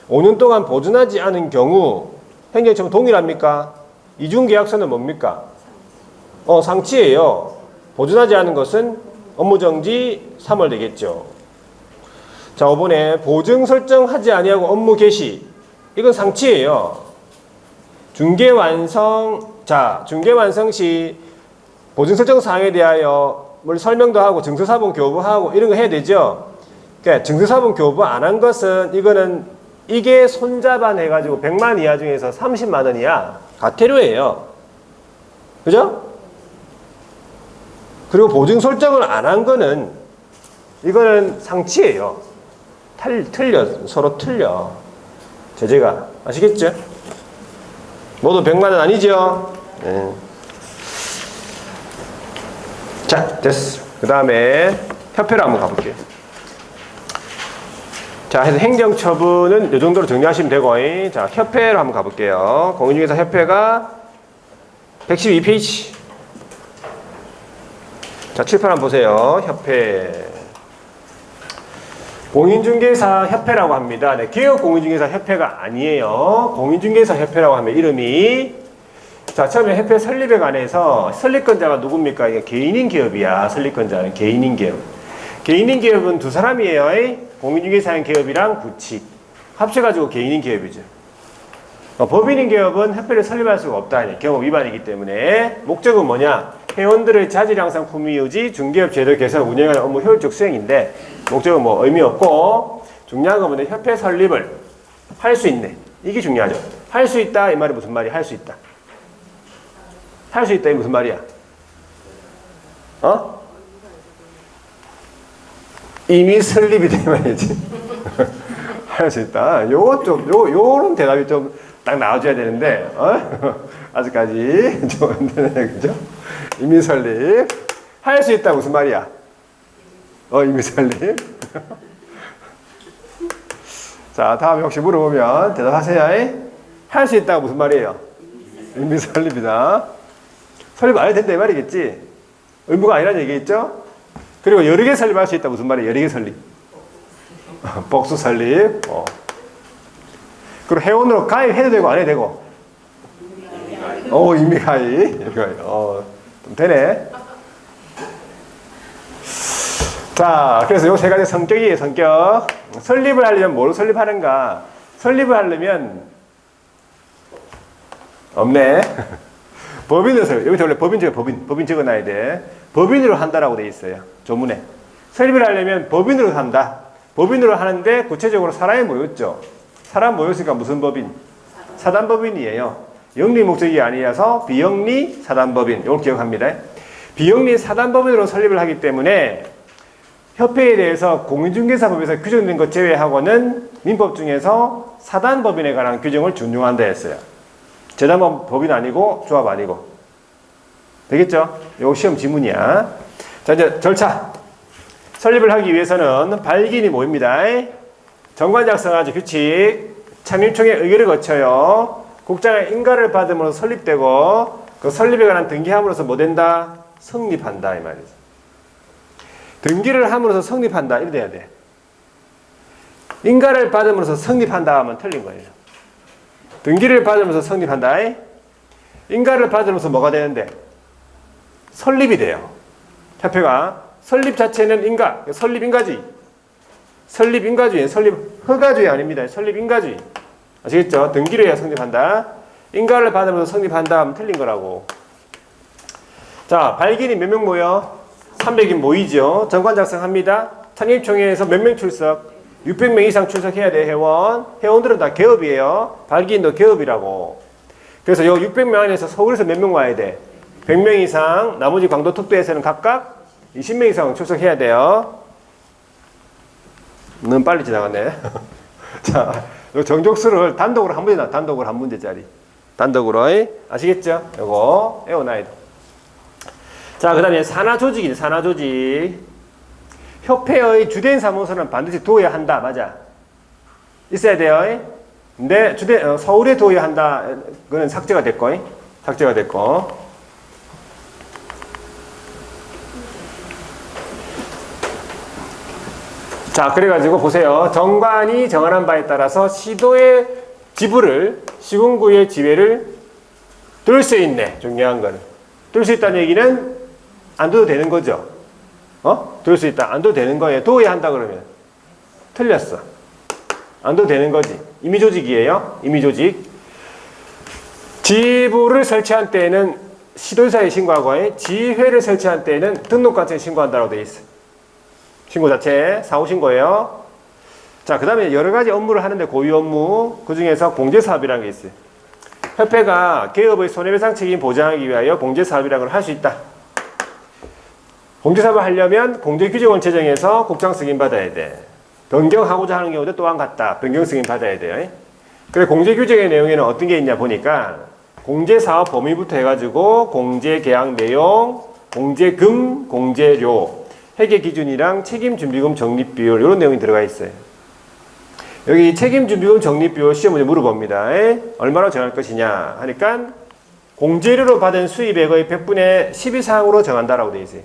S1: 5년 동안 보존하지 않은 경우 행정처분 동일합니까? 이중계약서는 뭡니까? 상치예요. 보존하지 않은 것은 업무정지 3월 되겠죠. 자, 5번에 보증 설정하지 아니하고 업무 개시. 이건 상치예요. 중개 완성 시 보증 설정 사항에 대하여 설명도 하고 증서사본 교부하고 이런 거 해야 되죠. 그러니까 증서사본 교부 안 한 것은 이거는 이게 손자반 해가지고 100만 이하 중에서 30만 원이야. 과태료예요. 그죠? 그리고 보증 설정을 안 한 거는 이거는 상치예요. 서로 틀려. 제재가. 아시겠죠? 모두 100만 원 아니죠? 네. 자, 됐어. 그 다음에 협회로 한번 가볼게요. 자, 해서 행정처분은 이 정도로 정리하시면 되고, 자, 협회로 한번 가볼게요. 공인중개사 협회가 112페이지. 자, 칠판 한번 보세요. 협회. 공인중개사 협회라고 합니다. 네, 기업 공인중개사 협회가 아니에요. 공인중개사 협회라고 하면 이름이, 자, 처음에 협회 설립에 관해서 설립권자가 누굽니까? 이게 개인인 기업이야. 설립권자는 개인인 기업. 개인인 기업은 두 사람이에요. 공인중개사인 기업이랑 부칙 합쳐가지고 개인인 기업이죠. 법인인 기업은 협회를 설립할 수가 없다. 경업 위반이기 때문에 목적은 뭐냐? 회원들의 자질 향상, 품위 유지, 중개업 제도 개선, 운영하는 업무 효율적 수행인데 목적은 뭐 의미 없고 중요한 건 뭐냐? 협회 설립을 할 수 있네. 이게 중요하죠. 할 수 있다 이 말이 무슨 말이야? 할 수 있다. 할 수 있다 이 무슨 말이야? 어? 이미 설립이 된 말이지. 할 수 있다. 요거 좀, 요런 대답이 좀 딱 나와줘야 되는데, 아직까지 좀 안 되네, 그죠? 이미 설립. 할 수 있다, 무슨 말이야? 이미 설립. 자, 다음에 혹시 물어보면 대답하세요. 할 수 있다, 무슨 말이에요? 이미 설립이다. 설립 안 해도 된다, 이 말이겠지? 의무가 아니라는 얘기겠죠? 그리고 여러 개 설립할 수 있다. 무슨 말이에요? 여러 개 설립. 복수 설립. 그리고 회원으로 가입해도 되고 안 해도 되고. 이미 가입. 좀 되네. 자, 그래서 요 세 가지 성격이에요. 성격. 설립을 하려면 뭘 설립하는가? 설립을 하려면 없네. 법인으로 설립. 여기서 원래 법인 중에 법인 적어놔야 돼. 법인으로 한다라고 돼 있어요. 조문에. 설립을 하려면 법인으로 한다. 법인으로 하는데 구체적으로 사람이 모였죠. 사람 모였으니까 무슨 법인? 사단법인이에요. 영리 목적이 아니라서 비영리 사단법인. 이걸 기억합니다. 비영리 사단법인으로 설립을 하기 때문에 협회에 대해서 공인중개사법에서 규정된 것 제외하고는 민법 중에서 사단법인에 관한 규정을 준용한다 했어요. 재단법인 아니고 조합 아니고. 되겠죠? 이거 시험 지문이야. 자, 이제 절차. 설립을 하기 위해서는 발기인이 모입니다. 정관 작성하죠. 규칙. 참임총회 의결을 거쳐요. 국장의 인가를 받음으로써 설립되고 그 설립에 관한 등기함으로써 뭐 된다? 성립한다 이 말이죠. 등기를 함으로써 성립한다 이래 돼야 돼. 인가를 받음으로써 성립한다 하면 틀린 거예요. 등기를 받으면서 성립한다. 인가를 받으면서 뭐가 되는데? 설립이 돼요. 협회가 설립 자체는 인가, 설립 인가주의. 설립 인가주의, 설립 허가주의 아닙니다. 설립 인가주의. 아시겠죠? 등기를 해야 성립한다. 인가를 받으면서 성립한다 하면 틀린 거라고. 자, 발기인이 몇 명 모여? 300인 모이죠. 정관 작성합니다. 창립총회에서 몇 명 출석? 600명 이상 출석해야 돼, 회원. 회원들은 다 개업이에요. 발기인도 개업이라고. 그래서 요 600명 안에서 서울에서 몇 명 와야 돼? 100명 이상, 나머지 광도 특도에서는 각각 20명 이상 출석해야 돼요. 너무 빨리 지나갔네. 자, 요 정족수를 단독으로 한 문제다. 단독으로 한 문제짜리. 단독으로. 아시겠죠? 요거 외워놔야 돼. 자, 그 다음에 산하조직이죠. 산하조직. 협회의 주된 사무소는 반드시 두어야 한다. 맞아. 있어야 돼요. 근데 서울에 두어야 한다. 그거는 삭제가 됐고. 삭제가 됐고. 자, 그래가지고 보세요. 정관이 정하는 바에 따라서 시도의 지부를, 시군구의 지회를 뚫을 수 있네. 중요한 거는. 뚫을 수 있다는 얘기는 안 둬도 되는 거죠. 뚫을 수 있다. 안 둬도 되는 거예요. 두어야 한다 그러면. 틀렸어. 안 둬도 되는 거지. 임의조직이에요. 임의조직. 지부를 설치한 때에는 시도사에 신고하고 지회를 설치한 때에는 등록관청에 신고한다고 되어 있어. 신고 자체, 사후신고예요. 자, 그 다음에 여러 가지 업무를 하는데 고유 업무, 그 중에서 공제사업이라는 게 있어요. 협회가 개업의 손해배상 책임 보장하기 위하여 공제사업이라는 걸 할 수 있다. 공제사업을 하려면 공제규정을 제정해서 국장 승인 받아야 돼. 변경하고자 하는 경우도 또한 같다. 변경 승인 받아야 돼요. 그래, 공제규정의 내용에는 어떤 게 있냐 보니까 공제사업 범위부터 해가지고 공제계약 내용, 공제금, 공제료, 회계기준이랑 책임준비금 적립비율 이런 내용이 들어가 있어요. 여기 책임준비금 적립비율 시험 문제 물어봅니다. 얼마나 정할 것이냐 하니까 공제료로 받은 수입액의 100분의 10 이상으로 정한다라고 되어 있어요.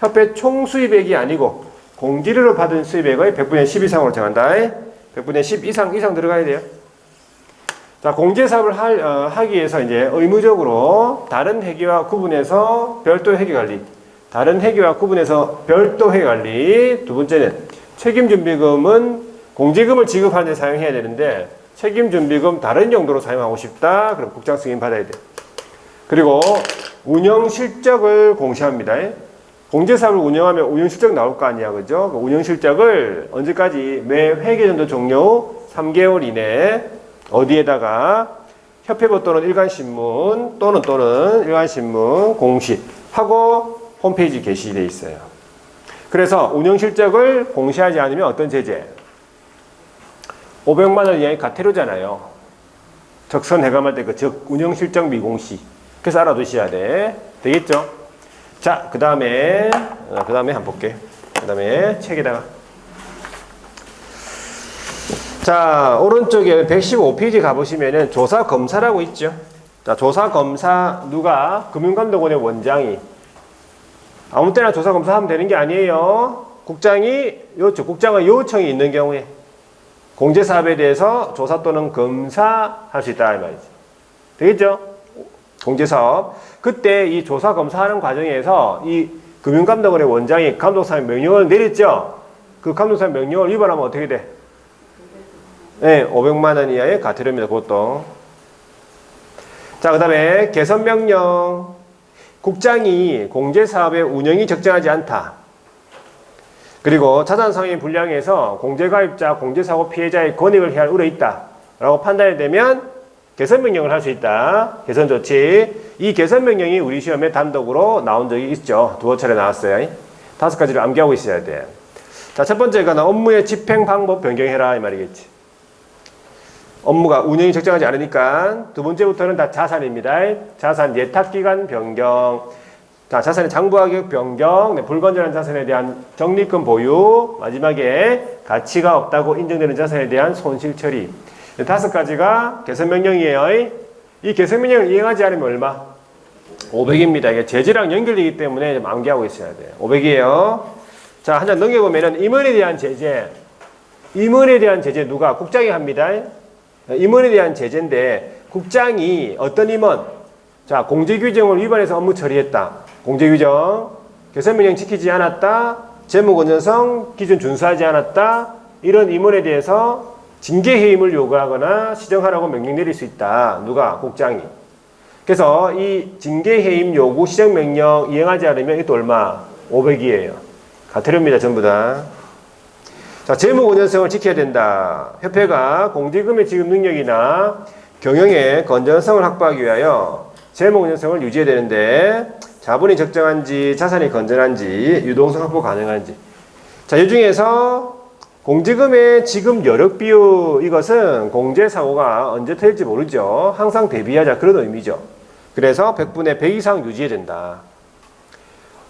S1: 협회 총 수입액이 아니고 공제료로 받은 수입액의 100분의 10 이상으로 정한다. 100분의 10 이상 들어가야 돼요. 자, 공제사업을 하기 위해서 이제 의무적으로 다른 회계와 구분해서 별도 회계관리, 다른 회계와 구분해서 별도 회계관리. 두 번째는 책임준비금은 공제금을 지급하는 데 사용해야 되는데 책임준비금 다른 용도로 사용하고 싶다. 그럼 국장 승인 받아야 돼. 그리고 운영실적을 공시합니다. 공제사업을 운영하면 운영실적 나올 거 아니야, 그죠? 그 운영실적을 언제까지 매 회계연도 종료 후 3개월 이내에 어디에다가 협회부 또는 일간신문 또는 일간신문 공시하고 홈페이지 게시되어 있어요. 그래서 운영실적을 공시하지 않으면 어떤 제재? 500만 원 이하의 가태료잖아요. 적선 해감할 때 그 운영실적 미공시. 그래서 알아두셔야 돼. 되겠죠? 자, 그 다음에 한번 볼게요. 그 다음에 책에다가. 자, 오른쪽에 115페이지 가보시면은 조사검사라고 있죠. 자, 조사검사 누가? 금융감독원의 원장이. 아무 때나 조사검사 하면 되는 게 아니에요. 국장의 요청이 있는 경우에 공제사업에 대해서 조사 또는 검사할 수 있다 이 말이지. 되겠죠? 공제사업. 그때 이 조사 검사하는 과정에서 이 금융감독원의 원장이 감독사의 명령을 내렸죠. 그 감독사의 명령을 위반하면 어떻게 돼? 네, 500만 원 이하의 가태료입니다. 그것도. 자, 그 다음에 개선명령. 국장이 공제사업의 운영이 적정하지 않다. 그리고 자산상의 불량에서 공제가입자, 공제사고 피해자의 권익을 해할 우려 있다 라고 판단이 되면 개선명령을 할 수 있다. 개선조치. 이 개선명령이 우리 시험에 단독으로 나온 적이 있죠. 2차례 나왔어요. 5가지를 암기하고 있어야 돼. 자, 첫 번째가 업무의 집행 방법 변경해라 이 말이겠지. 업무가 운영이 적정하지 않으니까. 두 번째부터는 다 자산입니다. 자산 예탁기간 변경. 자, 자산의 장부가격 변경, 불건전한 자산에 대한 적립금 보유, 마지막에 가치가 없다고 인정되는 자산에 대한 손실 처리. 5가지가 개선명령이에요. 이 개선명령을 이행하지 않으면 얼마? 500입니다. 이게 제재랑 연결되기 때문에 좀 암기하고 있어야 돼요. 500이에요. 자, 한 장 넘겨보면은 임원에 대한 제재. 임원에 대한 제재 누가? 국장이 합니다. 임원에 대한 제재인데 국장이 어떤 임원? 자, 공제규정을 위반해서 업무 처리했다. 공제규정, 개선명령 지키지 않았다. 재무건전성 기준 준수하지 않았다. 이런 임원에 대해서 징계해임을 요구하거나 시정하라고 명령 내릴 수 있다. 누가? 국장이. 그래서 이 징계해임 요구 시정명령 이행하지 않으면 이것도 얼마? 500이에요. 가태료입니다. 전부 다. 자, 재무건전성을 지켜야 된다. 협회가 공제금의 지급 능력이나 경영의 건전성을 확보하기 위하여 재무건전성을 유지해야 되는데 자본이 적정한지 자산이 건전한지 유동성 확보 가능한지. 자, 이 중에서 공제금의 지급 여력 비율 이것은 공제사고가 언제 터질지 모르죠. 항상 대비하자 그런 의미죠. 그래서 100분의 100 이상 유지해야 된다.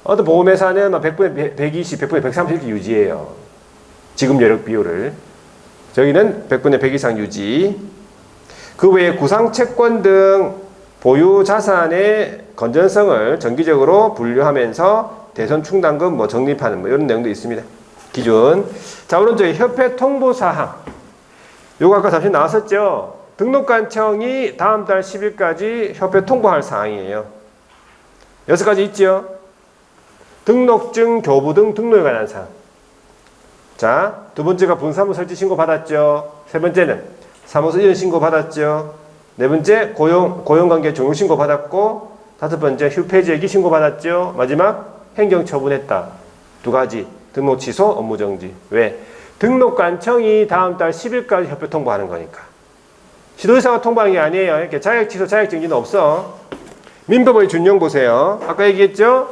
S1: 어떤 보험회사는 100분의 120, 100분의 130 이렇게 유지해요. 지급 여력 비율을. 저희는 100분의 100 이상 유지. 그 외에 구상채권 등 보유 자산의 건전성을 정기적으로 분류하면서 대손 충당금 적립하는 이런 내용도 있습니다. 기준. 자, 오른쪽에 협회 통보사항. 요거 아까 잠시 나왔었죠. 등록관청이 다음 달 10일까지 협회 통보할 사항이에요. 6가지 있죠. 등록증, 교부 등 등록에 관한 사항. 자, 두 번째가 분사무 설치 신고 받았죠. 세 번째는 사무소 이전 신고 받았죠. 네 번째 고용관계 종료 신고 받았고, 다섯 번째 휴폐지액이 신고 받았죠. 마지막 행정 처분했다. 2가지. 등록 취소, 업무 정지. 왜? 등록관청이 다음 달 10일까지 협회 통보하는 거니까. 지도사가 통보하는 게 아니에요. 이렇게 자격 취소, 자격 정지는 없어. 민법의 준용 보세요. 아까 얘기했죠?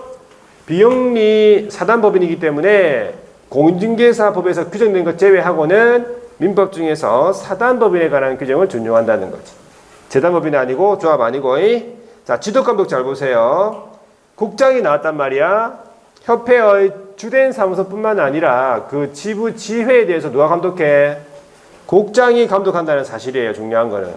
S1: 비영리 사단법인이기 때문에 공인중개사법에서 규정된 것 제외하고는 민법 중에서 사단법인에 관한 규정을 준용한다는 거지. 재단법인이 아니고 조합 아니고. 자, 지도감독 잘 보세요. 국장이 나왔단 말이야. 협회의 주된 사무소뿐만 아니라 그 지부 지회에 대해서 누가 감독해? 국장이 감독한다는 사실이에요. 중요한 거는.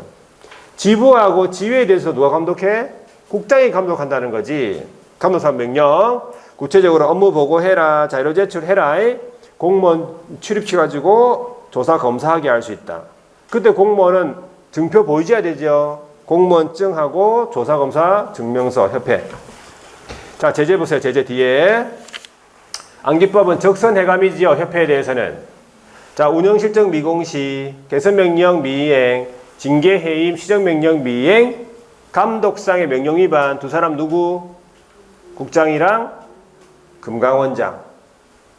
S1: 지부하고 지회에 대해서 누가 감독해? 국장이 감독한다는 거지. 감독사항 명령. 구체적으로 업무 보고해라. 자료 제출해라. 공무원 출입시켜가지고 조사 검사하게 할 수 있다. 그때 공무원은 증표 보여줘야 되죠. 공무원증하고 조사 검사 증명서 협회. 자, 제재 보세요. 제재 뒤에. 안기법은 적선해감이지요. 협회에 대해서는. 자, 운영실적 미공시, 개선명령 미이행, 징계해임, 시정명령 미이행, 감독상의 명령 위반. 두 사람 누구? 국장이랑 금강원장.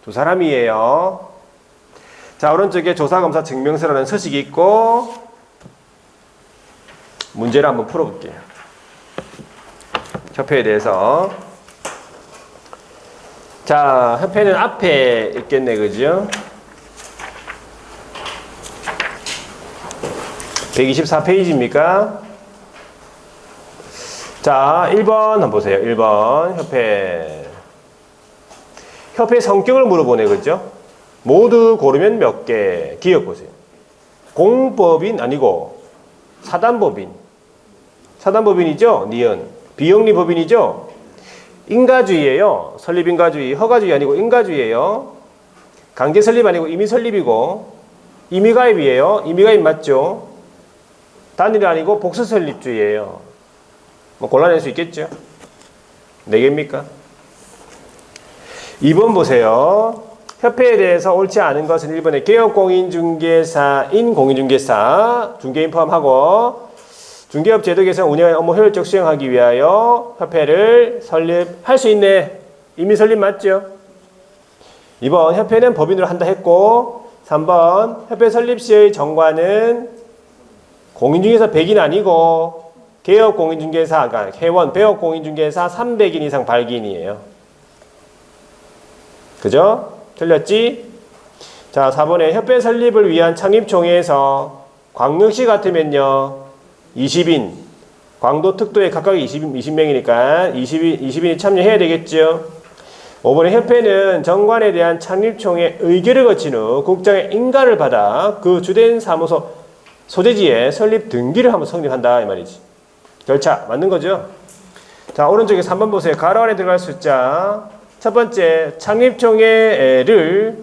S1: 두 사람이에요. 자, 오른쪽에 조사검사 증명서라는 서식이 있고 문제를 한번 풀어볼게요. 협회에 대해서. 자, 협회는 앞에 있겠네, 그죠? 124페이지입니까? 자, 1번 한번 보세요. 1번 협회. 협회 성격을 물어보네, 그죠? 모두 고르면 몇 개? 기억 보세요. 공법인 아니고 사단법인. 사단법인이죠? 니은. 비영리 법인이죠? 인가주의예요. 설립인가주의. 허가주의 아니고 인가주의예요. 강제 설립 아니고 임의 설립이고 임의가입이에요. 임의가입 맞죠? 단일 아니고 복수 설립주의예요. 뭐 골라낼 수 있겠죠? 4개입니까? 2번 보세요. 협회에 대해서 옳지 않은 것은 1번에 개업공인중개사인 공인중개사, 중개인 포함하고 중개업 제도 개선 운영의 업무 효율적 수행하기 위하여 협회를 설립할 수 있네. 이미 설립 맞죠? 2번 협회는 법인으로 한다 했고 3번 협회 설립 시의 정관은 공인중개사 100인 아니고 개업공인중개사, 그러니까 회원, 배업공인중개사 300인 이상 발기인이에요. 그죠? 틀렸지? 자, 4번에 협회 설립을 위한 창립총회에서 광역시 같으면요 20인, 광도 특도에 각각 20명이니까 20인이 참여해야 되겠죠. 5번에 협회는 정관에 대한 창립총회 의결을 거친 후 국장의 인가를 받아 그 주된 사무소 소재지에 설립 등기를 한번 성립한다 이 말이지. 절차 맞는 거죠? 자, 오른쪽에 3번 보세요. 가로 안에 들어갈 숫자. 첫 번째, 창립총회를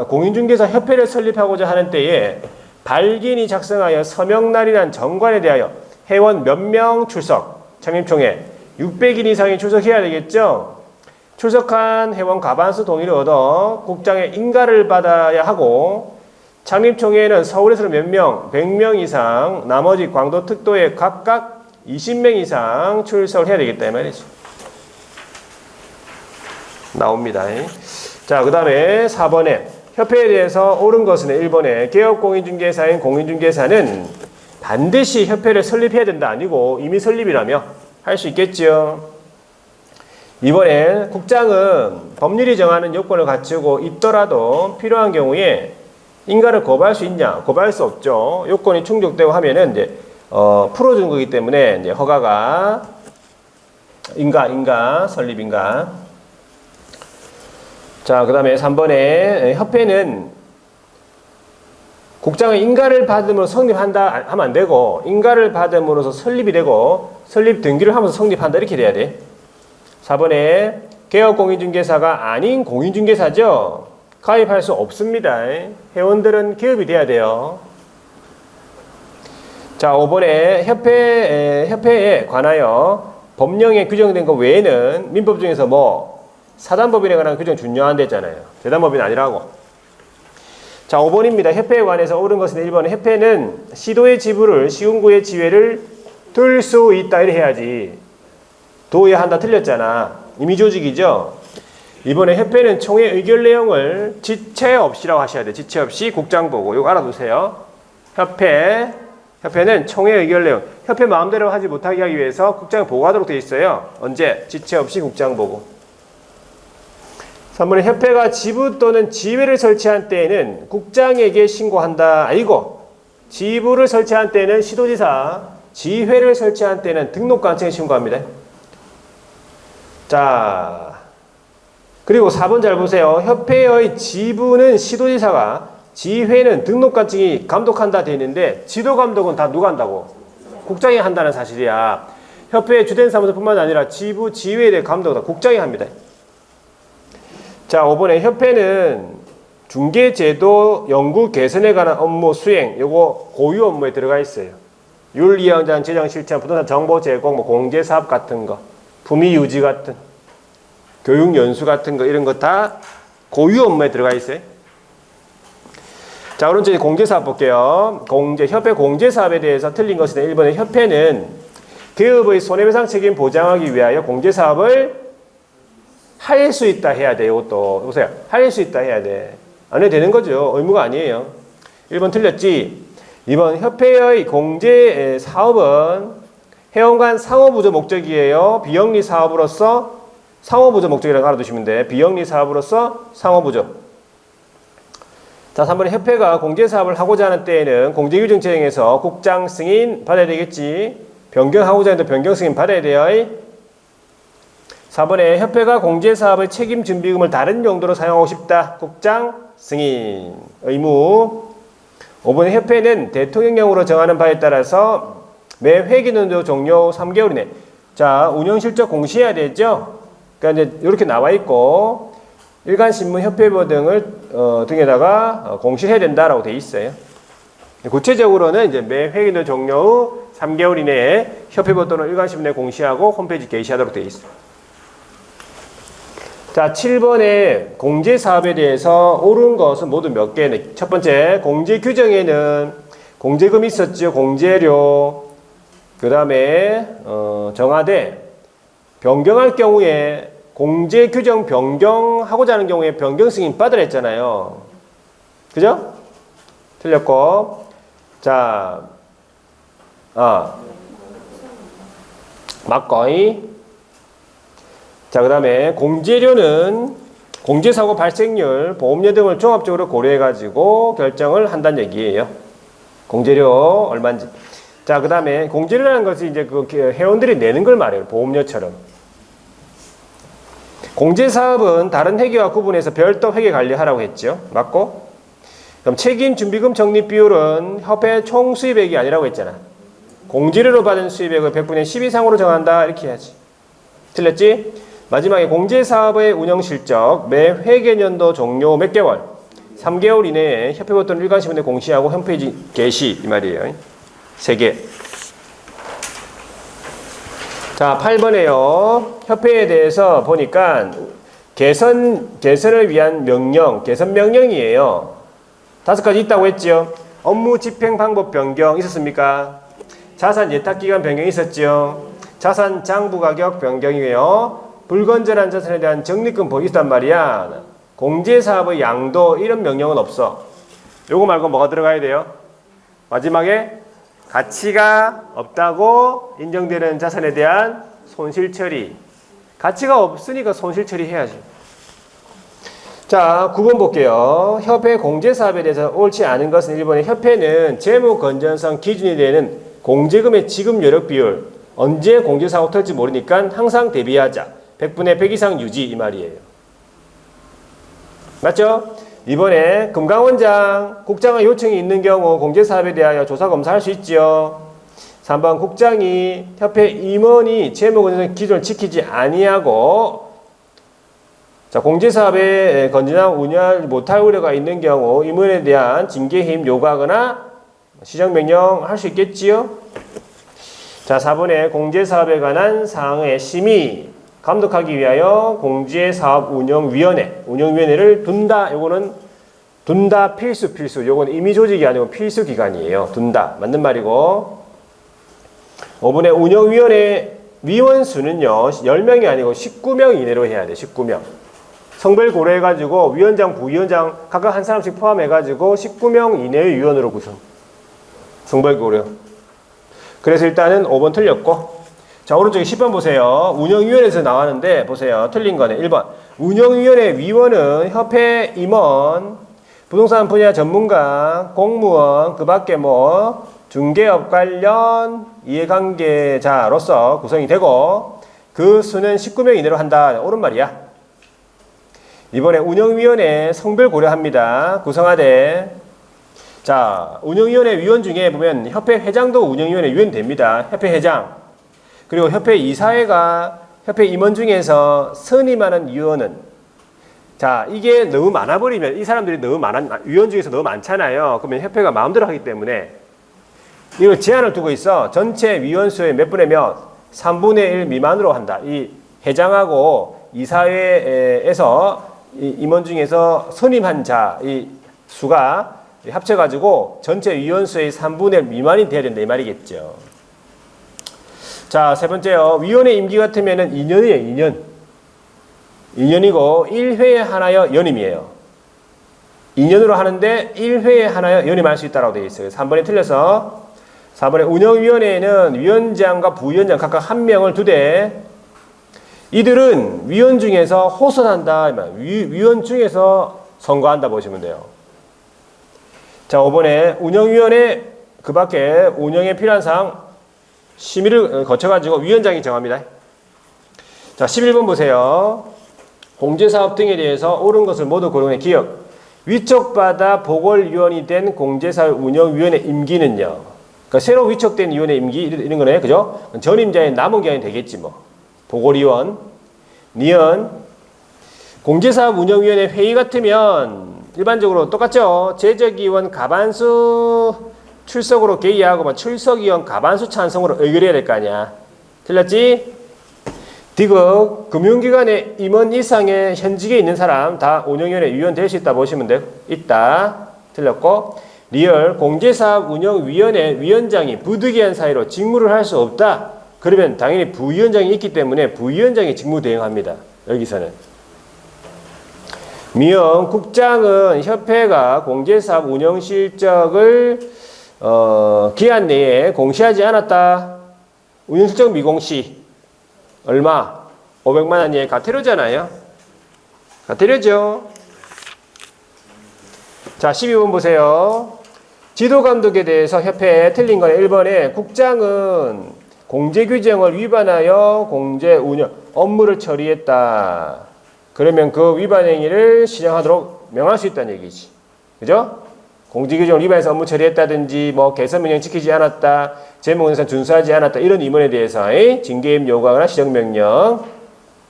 S1: 공인중개사 협회를 설립하고자 하는 때에 발기인이 작성하여 서명날이란 정관에 대하여 회원 몇 명 출석, 창립총회 600인 이상이 출석해야 되겠죠? 출석한 회원 과반수 동의를 얻어 국장의 인가를 받아야 하고 창립총회에는 서울에서는 몇 명, 100명 이상, 나머지 광도 특도에 각각 20명 이상 출석을 해야 되겠다 이 말이죠. 나옵니다. 자, 그 다음에 4번에 협회에 대해서 옳은 것은 1번에 개업공인중개사인 공인중개사는 반드시 협회를 설립해야 된다 아니고 이미 설립이라며 할 수 있겠죠. 2번에 국장은 법률이 정하는 요건을 갖추고 있더라도 필요한 경우에 인가를 거부할 수 있냐? 거부할 수 없죠. 요건이 충족되고 하면은 이제 풀어주는 거기 때문에 이제 허가가 인가 설립인가. 자, 그 다음에 3번에 협회는 국장의 인가를 받음으로 성립한다 하면 안 되고 인가를 받음으로써 설립이 되고 설립 등기를 하면서 성립한다 이렇게 돼야 돼. 4번에 개업공인중개사가 아닌 공인중개사죠. 가입할 수 없습니다. 회원들은 개업이 돼야 돼요. 자, 5번에 협회에 관하여 법령에 규정된 것 외에는 민법 중에서 사단법인에 관한 규정 준용한 데 있잖아요. 재단법인 아니라고. 자, 5번입니다. 협회에 관해서 옳은 것은 1번에 협회는 시도의 지부를 시군구의 지회를 둘 수 있다 이래 해야지. 도야 한다 틀렸잖아. 임의조직이죠. 이번에 협회는 총회 의결 내용을 지체 없이라고 하셔야 돼요. 지체 없이 국장 보고. 이거 알아두세요. 협회는 총회 의결 내용. 협회 마음대로 하지 못하게 하기 위해서 국장에 보고하도록 되어 있어요. 언제? 지체 없이 국장 보고. 3번에 협회가 지부 또는 지회를 설치한 때에는 국장에게 신고한다. 아니고 지부를 설치한 때는 시도지사, 지회를 설치한 때는 등록관청에 신고합니다. 자, 그리고 4번 잘 보세요. 협회의 지부는 시도지사가, 지회는 등록관청이 감독한다 되어 있는데 지도감독은 다 누가 한다고? 국장이 한다는 사실이야. 협회의 주된 사무소뿐만 아니라 지부, 지회에 대해 감독은 다 국장이 합니다. 자, 5번에 협회는 중개제도 연구 개선에 관한 업무 수행, 요거 고유 업무에 들어가 있어요. 윤리위원장 재정 실천, 부동산 정보 제공, 뭐 공제사업 같은 거, 품위 유지 같은, 교육 연수 같은 거, 이런 거 다 고유 업무에 들어가 있어요. 자, 오른쪽에 공제사업 볼게요. 협회 공제사업에 대해서 틀린 것은 1번에 협회는 기업의 손해배상 책임 보장하기 위하여 공제사업을 할 수 있다 해야 돼. 이것도 보세요. 할 수 있다 해야 돼. 안 해도 되는 거죠. 의무가 아니에요. 1번 틀렸지. 2번 협회의 공제 사업은 회원 간 상호부조 목적이에요. 비영리 사업으로서 상호부조 목적이라고 알아두시면 돼. 비영리 사업으로서 상호부조. 자, 3번에 협회가 공제사업을 하고자 하는 때에는 공제규정 제정에서 국장 승인 받아야 되겠지. 변경하고자 하는데 변경 승인 받아야 돼요. 4번에 협회가 공제사업의 책임 준비금을 다른 용도로 사용하고 싶다. 국장 승인 의무. 5번에 협회는 대통령령으로 정하는 바에 따라서 매 회기년도 종료 3개월 이내. 자, 운영실적 공시해야 되죠. 그러니까 이제 이렇게 나와 있고 일간신문 협회보 등에다가 공시를 해야 된다라고 돼 있어요. 구체적으로는 이제 매 회기년 종료 후 3개월 이내에 협회보 또는 일간신문에 공시하고 홈페이지 게시하도록 돼 있어요. 자, 7번에 공제사업에 대해서 옳은 것은 모두 몇 개는? 첫 번째, 공제규정에는 공제금이 있었죠. 공제료. 그 다음에 정하되 변경할 경우에 공제규정 변경하고자 하는 경우에 변경 승인 받으라 했잖아요. 그죠? 틀렸고. 자, 맞고이. 자, 그 다음에 공제료는 공제사고 발생률, 보험료 등을 종합적으로 고려해가지고 결정을 한다는 얘기예요. 공제료 얼마인지. 자, 그 다음에 공제료라는 것이 이제 그 회원들이 내는 걸 말해요. 보험료처럼. 공제사업은 다른 회계와 구분해서 별도 회계 관리하라고 했죠. 맞고? 그럼 책임 준비금 적립 비율은 협회 총 수입액이 아니라고 했잖아. 공제료로 받은 수입액을 100분의 10 이상으로 정한다. 이렇게 해야지. 틀렸지? 마지막에 공제사업의 운영실적 매 회계년도 종료 몇 개월? 3개월 이내에 협회보 또는 일간신문에 공시하고 홈페이지 게시 이 말이에요. 3개. 자, 8번에요. 협회에 대해서 보니까 개선을 위한 명령, 개선 명령이에요. 5가지 있다고 했죠. 업무 집행 방법 변경 있었습니까? 자산 예탁기간 변경이 있었죠. 자산 장부 가격 변경이에요. 불건전한 자산에 대한 적립금 보기 있단 말이야. 공제사업의 양도 이런 명령은 없어. 요거 말고 뭐가 들어가야 돼요? 마지막에 가치가 없다고 인정되는 자산에 대한 손실 처리. 가치가 없으니까 손실 처리해야지. 자, 9번 볼게요. 협회 공제사업에 대해서 옳지 않은 것은 1번에 협회는 재무 건전성 기준이 되는 공제금의 지급 여력 비율, 언제 공제사고 터질지 모르니까 항상 대비하자. 100분의 100 이상 유지 이 말이에요. 맞죠? 이번에 금강원장, 국장의 요청이 있는 경우 공제사업에 대하여 조사 검사할 수 있지요. 3번 국장이 협회 임원이 재무건전성 기준을 지키지 아니하고 자, 공제사업에 건전한 운영을 못할 우려가 있는 경우 임원에 대한 징계해임 요구하거나 시정명령 할 수 있겠지요. 자, 4번에 공제사업에 관한 사항의 심의 감독하기 위하여 공제사업운영위원회, 운영위원회를 둔다. 요거는 둔다 필수. 요거는 임의조직이 아니고 필수 기관이에요. 둔다. 맞는 말이고. 5번에 운영위원회 위원 수는요, 10명이 아니고 19명 이내로 해야 돼. 19명. 성별 고려해가지고 위원장, 부위원장 각각 한 사람씩 포함해가지고 19명 이내의 위원으로 구성. 성별 고려. 그래서 일단은 5번 틀렸고. 자, 오른쪽에 10번 보세요. 운영위원회에서 나왔는데 보세요. 틀린 거네. 1번. 운영위원회 위원은 협회 임원, 부동산 분야 전문가, 공무원, 그 밖에 뭐 중개업 관련 이해관계자로서 구성이 되고 그 수는 19명 이내로 한다. 옳은 말이야. 이번에 운영위원회 성별 고려합니다. 구성하되 자, 운영위원회 위원 중에 보면 협회 회장도 운영위원회 위원이 됩니다. 협회 회장. 그리고 협회 이사회가 협회 임원 중에서 선임하는 위원은 자, 이게 너무 많아버리면 이 사람들이 너무 위원 중에서 너무 많잖아요. 그러면 협회가 마음대로 하기 때문에 이걸 제한을 두고 있어. 전체 위원 수의 몇 분의 몇? 3분의 1 미만으로 한다. 이 회장하고 이사회에서 이 임원 중에서 선임한 자, 이 수가 합쳐가지고 전체 위원 수의 3분의 1 미만이 돼야 된다. 이 말이겠죠. 자, 세 번째요. 위원회 임기 같으면은 2년이에요. 2년. 2년이고 1회에 하나여 연임이에요. 2년으로 하는데 1회에 하나여 연임할 수 있다고 되어 있어요. 3번이 틀려서 4번에 운영위원회에는 위원장과 부위원장 각각 한 명을 두되 이들은 위원 중에서 호선한다. 위원 중에서 선거한다 보시면 돼요. 자, 5번에 운영위원회 그 밖에 운영에 필요한 사항 심의를 거쳐가지고 위원장이 정합니다. 자, 11번 보세요. 공제사업 등에 대해서 옳은 것을 모두 고르는 기억. 위촉받아 보궐위원이 된 공제사업 운영위원회 임기는요. 그러니까 새로 위촉된 위원회 임기 이런 거네. 그죠? 전임자의 남은 기간이 되겠지 뭐. 보궐위원. 니은. 공제사업 운영위원회 회의 같으면 일반적으로 똑같죠. 재적위원 과반수 출석으로 개의하고 출석위원 과반수 찬성으로 의결해야 될 거 아니야. 틀렸지? 디귿 금융기관의 임원 이상의 현직에 있는 사람 다 운영위원회 위원 될 수 있다 보시면 돼요. 있다. 틀렸고 리얼 공제사업 운영위원회 위원장이 부득이한 사유로 직무를 할 수 없다. 그러면 당연히 부위원장이 있기 때문에 부위원장이 직무 대행합니다. 여기서는. 미영 국장은 협회가 공제사업 운영 실적을 기한 내에 공시하지 않았다. 운영실적 미공시. 얼마? 500만 원 이하의 과태료잖아요. 과태료죠. 자, 12번 보세요. 지도감독에 대해서 협회에 틀린 거는 1번에 국장은 공제규정을 위반하여 공제 운영 업무를 처리했다. 그러면 그 위반 행위를 시정하도록 명할 수 있다는 얘기지. 그죠? 공제규정을 위반해서 업무 처리했다든지 뭐 개선명령 지키지 않았다. 재무공사 준수하지 않았다. 이런 임원에 대해서 징계임 요구하거나 시정명령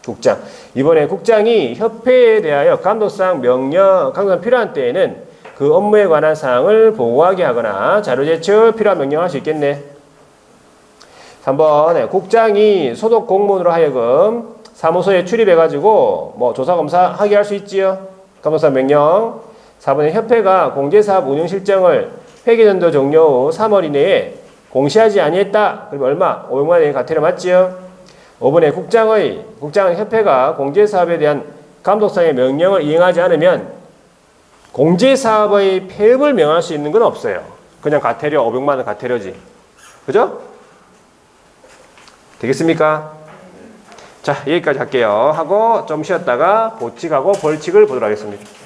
S1: 국장. 이번에 국장이 협회에 대하여 감독상 명령 감독상 필요한 때에는 그 업무에 관한 사항을 보고하게 하거나 자료 제출 필요한 명령할 수 있겠네. 3번 국장이 소속 공무원으로 하여금 사무소에 출입해가지고 뭐 조사검사 하게 할 수 있지요. 감독상 명령. 4번에 협회가 공제사업 운영실정을 회계연도 종료 후 3월 이내에 공시하지 아니했다. 그러면 얼마? 500만 원의 과태료 맞지요? 5번에 국장은 협회가 공제사업에 대한 감독상의 명령을 이행하지 않으면 공제사업의 폐업을 명할 수 있는 건 없어요. 그냥 과태료 500만 원 과태료지. 그죠? 되겠습니까? 자, 여기까지 할게요. 하고 좀 쉬었다가 보칙하고 벌칙을 보도록 하겠습니다.